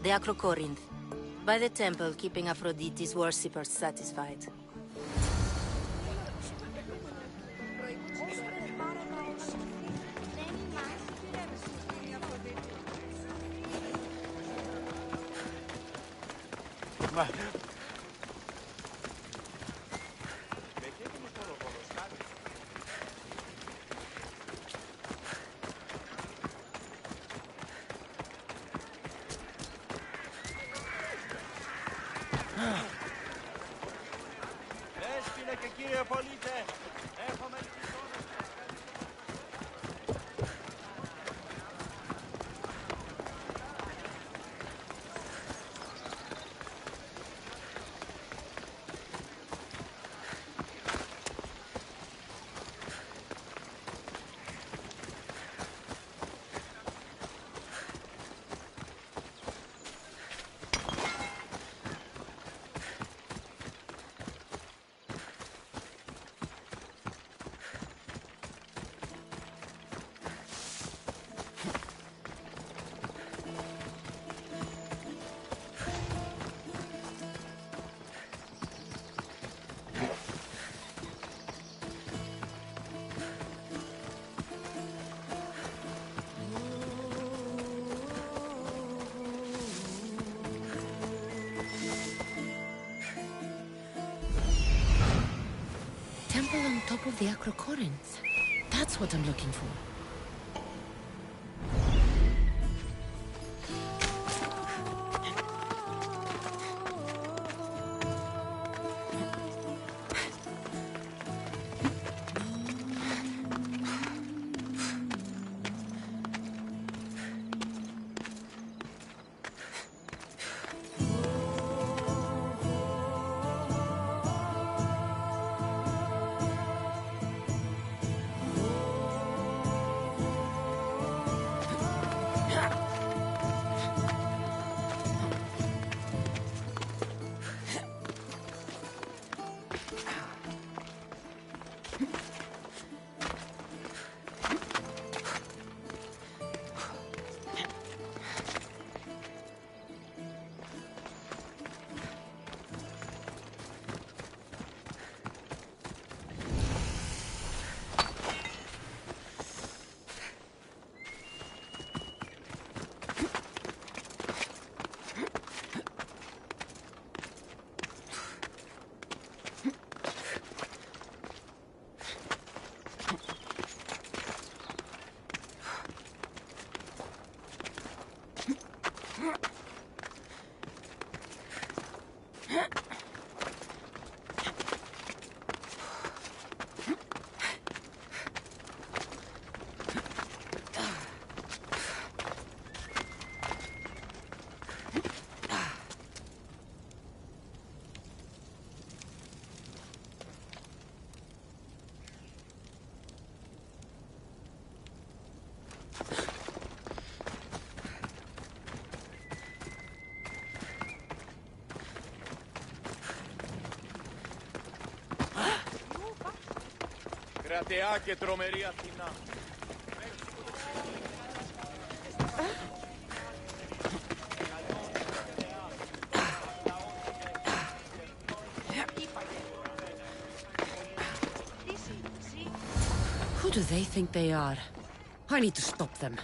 F: The Acrocorinth. By the temple, keeping Aphrodite's worshippers satisfied.
D: Δέσποινα και κύριε πολίτε, έχουμε
A: Temple on top of the Acrocorinth. That's what I'm looking for.
D: κρατεά και τρομερή Αθηνά.
A: Who do they think they are? I need to stop them.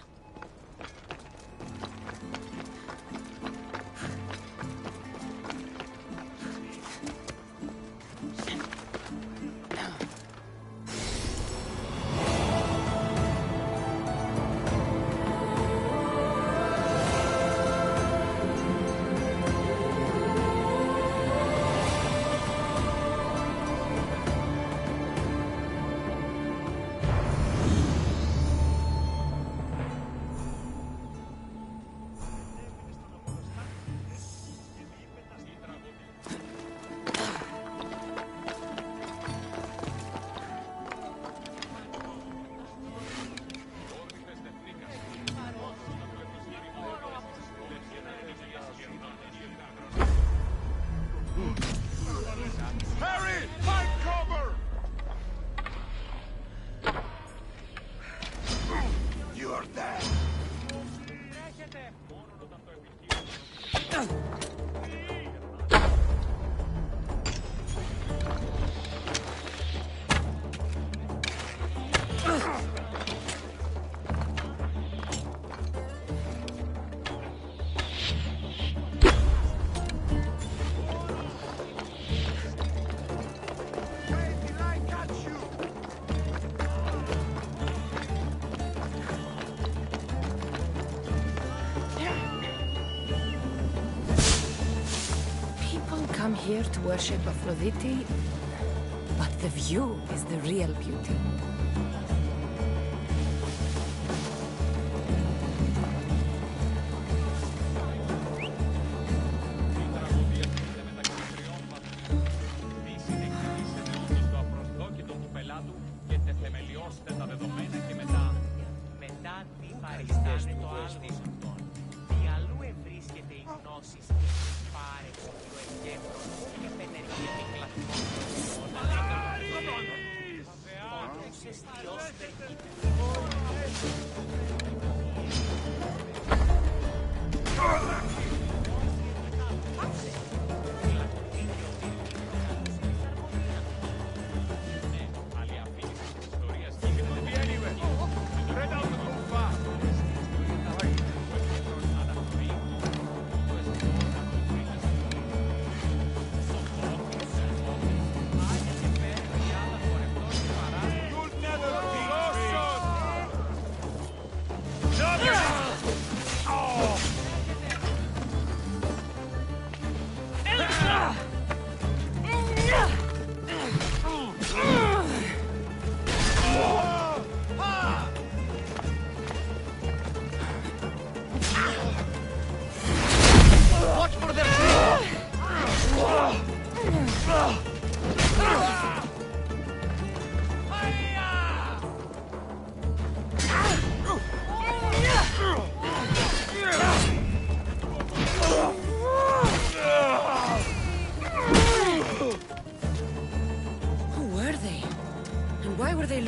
T: here to worship Aphrodite, but the view is the real beauty.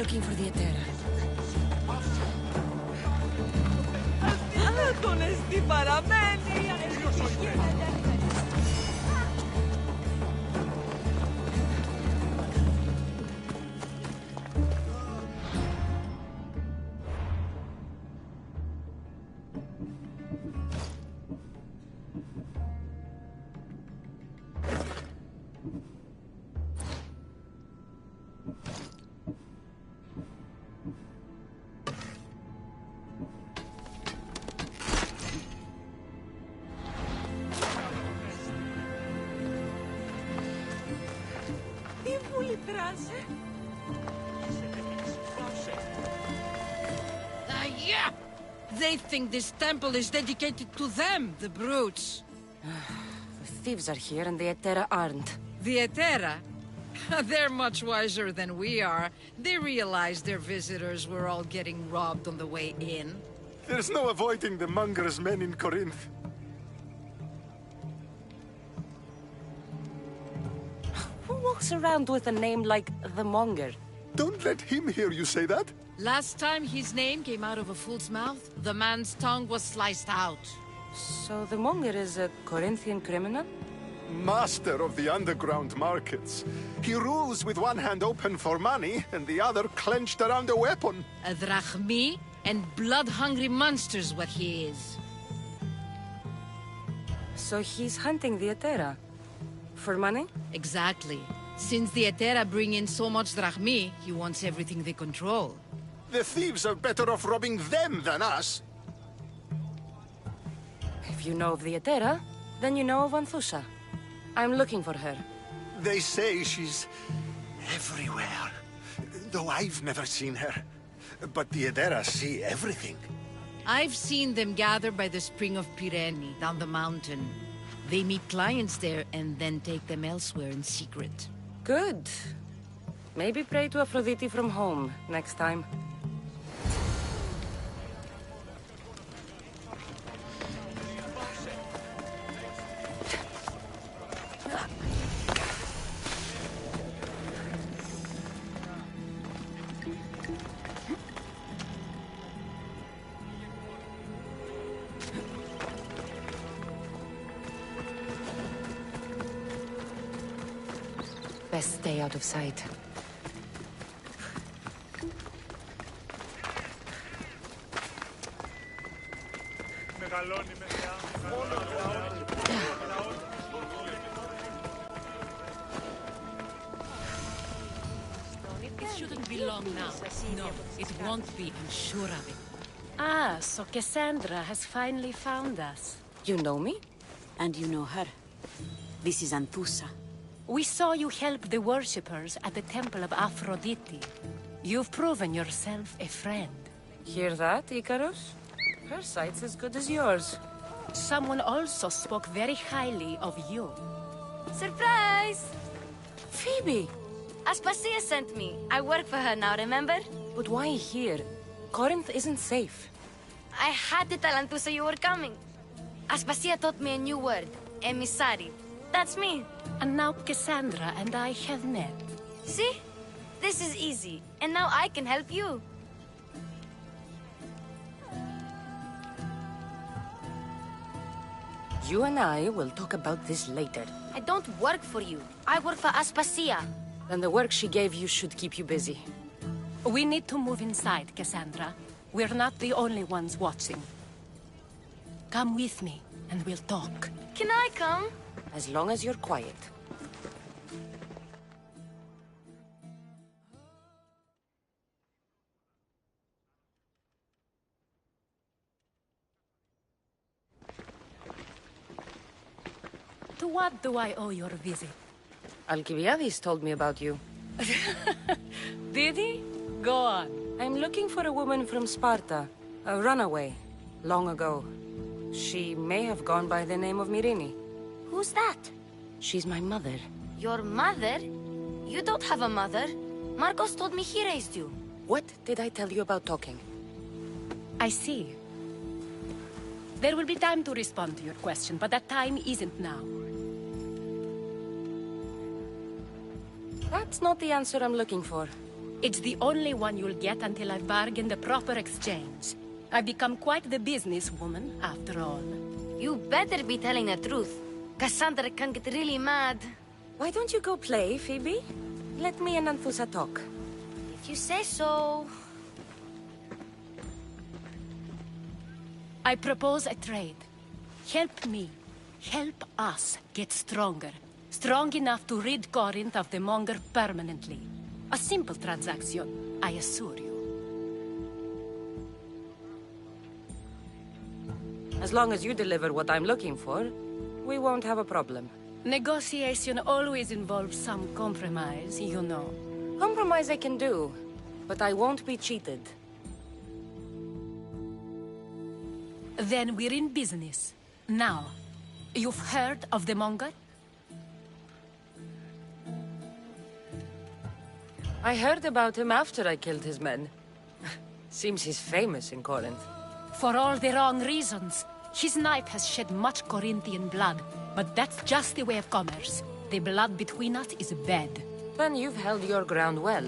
T: Looking for the Etera.
M: Τον εστί παραμένει.
A: Yeah! They think this temple is dedicated to them, the brutes. The thieves are here and the Etera aren't.
K: The Etera? They're much wiser than we are. They realized their visitors were all getting robbed on the way in.
V: There's no avoiding the monger's men in Corinth.
A: Who walks around with a name like the Monger?
V: Don't let him hear you say that.
K: Last time his name came out of a fool's mouth, the man's tongue was sliced out.
A: So the Monger is a Corinthian criminal?
V: Master of the underground markets. He rules with one hand open for money and the other clenched around a weapon.
K: A drachmi and blood-hungry monster's what he is.
A: So he's hunting the Etera? For money?
K: Exactly. Since the Etera bring in so much drachmi, he wants everything they control.
V: The thieves are better off robbing them than us.
A: If you know of the Etera, then you know of Anthusa. I'm looking for her.
V: They say she's everywhere, though I've never seen her. But the Etera see everything.
K: I've seen them gather by the spring of Pirene, down the mountain. They meet clients there and then take them elsewhere in secret.
A: Good. Maybe pray to Aphrodite from home next time. Best stay out of sight.
T: It shouldn't be long now. No, it won't be, I'm sure of it.
A: Ah, so Cassandra has finally found us. You know me?
U: And you know her. This is Anthusa.
T: We saw you help the worshippers at the temple of Aphrodite. You've proven yourself a friend.
A: Hear that, Icarus? Her sight's as good as yours.
T: Someone also spoke very highly of you.
N: Surprise!
A: Phoebe!
N: Aspasia sent me. I work for her now, remember?
A: But why here? Corinth isn't safe.
N: I had to tell Antusa you were coming. Aspasia taught me a new word. Emissary. That's me.
T: And now Cassandra and I have met.
N: See? This is easy. And now I can help you.
A: You and I will talk about this later.
N: I don't work for you. I work for Aspasia.
A: Then the work she gave you should keep you busy.
T: We need to move inside, Cassandra. We're not the only ones watching. Come with me, and we'll talk.
N: Can I come?
A: As long as you're quiet.
T: To what do I owe your visit?
A: Alcibiades told me about you.
T: Did he? Go on.
A: I'm looking for a woman from Sparta. A runaway. Long ago. She may have gone by the name of Myrine.
N: Who's that?
A: She's my mother.
N: Your mother? You don't have a mother. Marcos told me he raised you.
A: What did I tell you about talking?
T: I see. There will be time to respond to your question, but that time isn't now.
A: That's not the answer I'm looking for.
T: It's the only one you'll get until I've bargained the proper exchange. I've become quite the businesswoman, after all.
N: You better be telling the truth. Cassandra can get really mad.
A: Why don't you go play, Phoebe? Let me and Anthusa talk.
N: If you say so.
T: I propose a trade. Help me. Help us get stronger. Strong enough to rid Corinth of the Monger permanently. A simple transaction, I assure you.
A: As long as you deliver what I'm looking for, we won't have a problem.
T: Negotiation always involves some compromise, you know.
A: Compromise I can do, but I won't be cheated.
T: Then we're in business. Now, you've heard of the Monger?
A: I heard about him after I killed his men. Seems he's famous in Corinth.
T: For all the wrong reasons. His knife has shed much Corinthian blood, but that's just the way of commerce. The blood between us is bad.
A: Then you've held your ground well.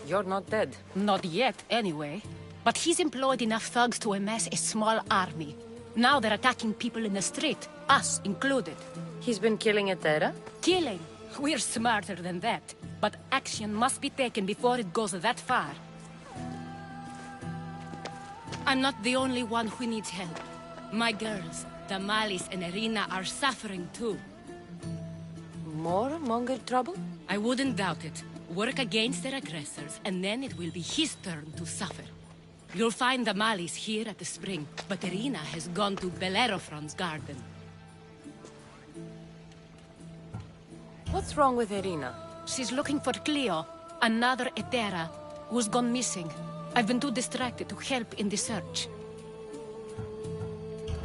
A: You're not dead.
T: Not yet, anyway. But he's employed enough thugs to amass a small army. Now they're attacking people in the street, us included.
A: He's been killing at Terra?
T: Killing? We're smarter than that. But action must be taken before it goes that far. I'm not the only one who needs help. My girls, Damalis and Irina, are suffering too.
A: More Monger trouble?
T: I wouldn't doubt it. Work against their aggressors, and then it will be his turn to suffer. You'll find Damalis here at the spring, but Irina has gone to Bellerophon's garden.
A: What's wrong with Irina?
T: She's looking for Cleo, another Etera, who's gone missing. I've been too distracted to help in the search.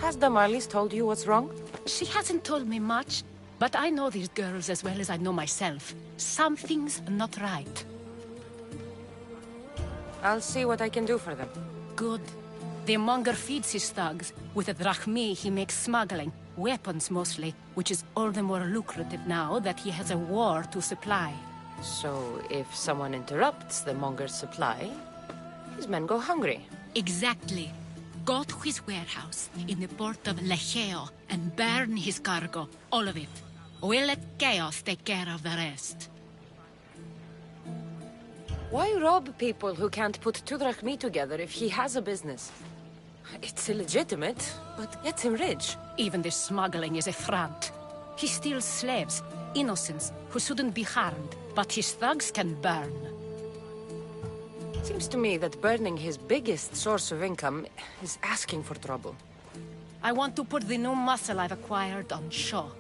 A: Has Damalis told you what's wrong?
T: She hasn't told me much, but I know these girls as well as I know myself. Something's not right.
A: I'll see what I can do for them.
T: Good. The Monger feeds his thugs. With the drachmi, he makes smuggling. Weapons, mostly, which is all the more lucrative now that he has a war to supply.
A: So, if someone interrupts the Monger's supply, his men go hungry.
T: Exactly. Go to his warehouse in the port of Lecheo and burn his cargo, all of it. We'll let chaos take care of the rest.
A: Why rob people who can't put 2 drachmi together if he has a business? It's illegitimate, but gets him rich.
T: Even the smuggling is a front. He steals slaves, innocents, who shouldn't be harmed, but his thugs can burn.
A: Seems to me that burning his biggest source of income is asking for trouble.
T: I want to put the new muscle I've acquired on show.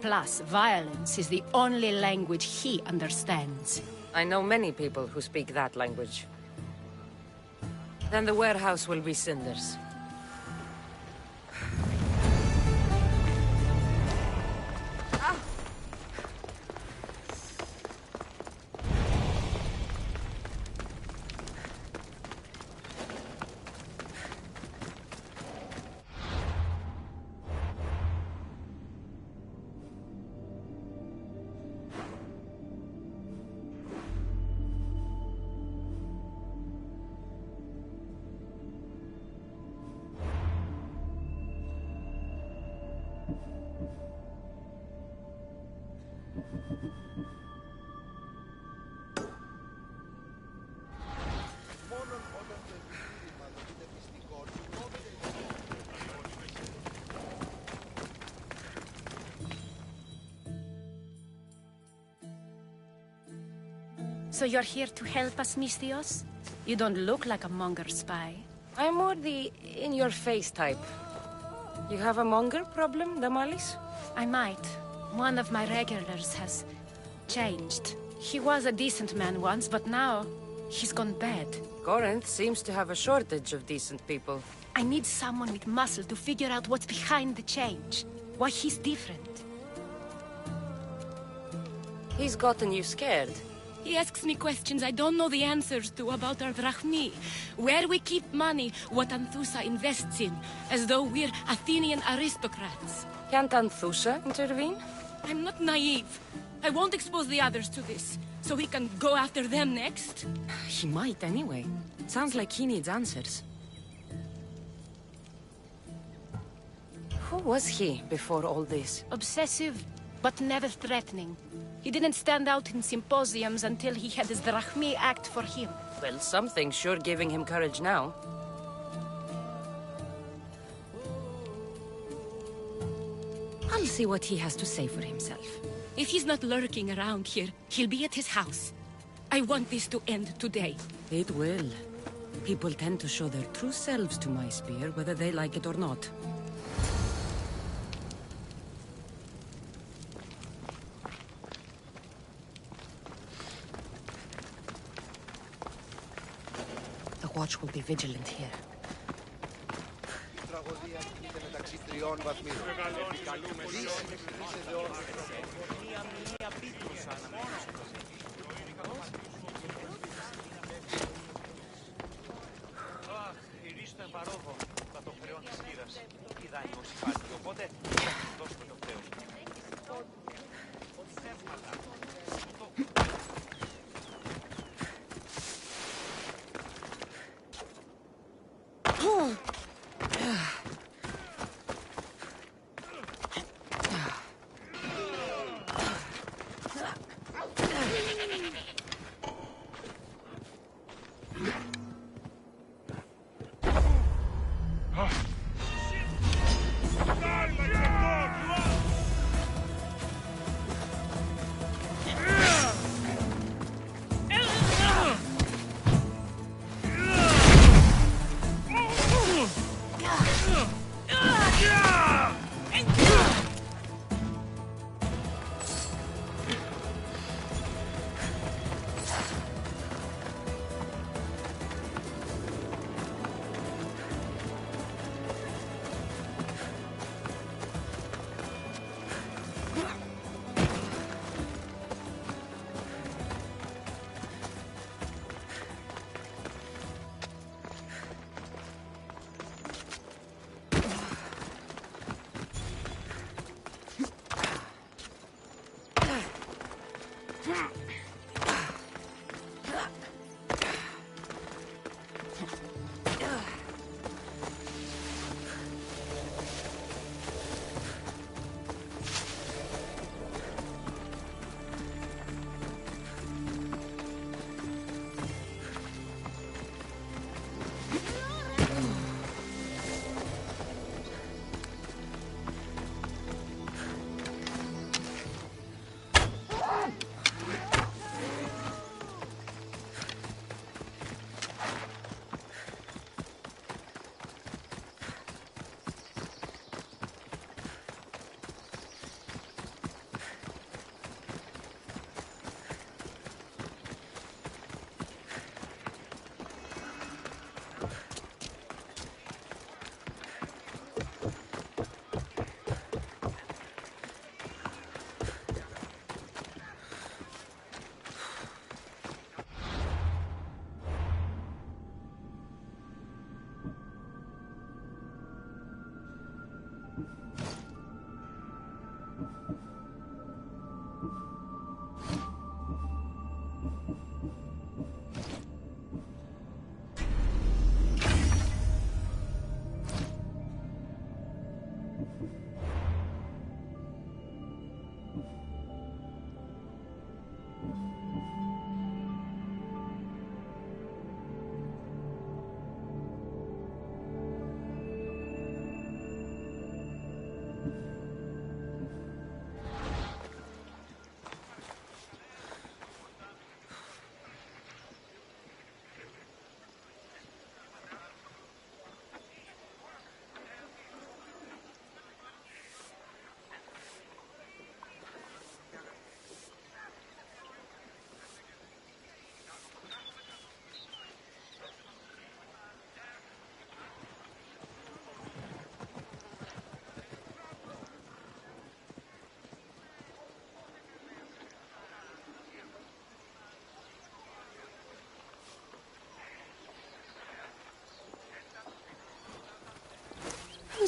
T: Plus, violence is the only language he understands.
A: I know many people who speak that language. Then the warehouse will be cinders.
T: So you're here to help us, Misthios? You don't look like a monger spy.
A: I'm more the in-your-face type. You have a monger problem, Damalis?
T: I might. One of my regulars has changed. He was a decent man once, but now he's gone bad.
A: Corinth seems to have a shortage of decent people.
T: I need someone with muscle to figure out what's behind the change. Why he's different.
A: He's gotten you scared.
T: He asks me questions I don't know the answers to about our drachmi. Where we keep money, what Anthusa invests in. As though we're Athenian aristocrats.
A: Can't Anthusa intervene?
T: I'm not naive. I won't expose the others to this. So he can go after them next?
A: He might anyway. Sounds like he needs answers. Who was he before all this?
T: Obsessive, but never threatening. He didn't stand out in symposiums until he had his drachmi act for him.
A: Well, something's sure giving him courage now. I'll see what he has to say for himself.
T: If he's not lurking around here, he'll be at his house. I want this to end today.
A: It will. People tend to show their true selves to my spear, whether they like it or not. The watch will be vigilant here.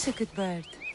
Q: was a good bird.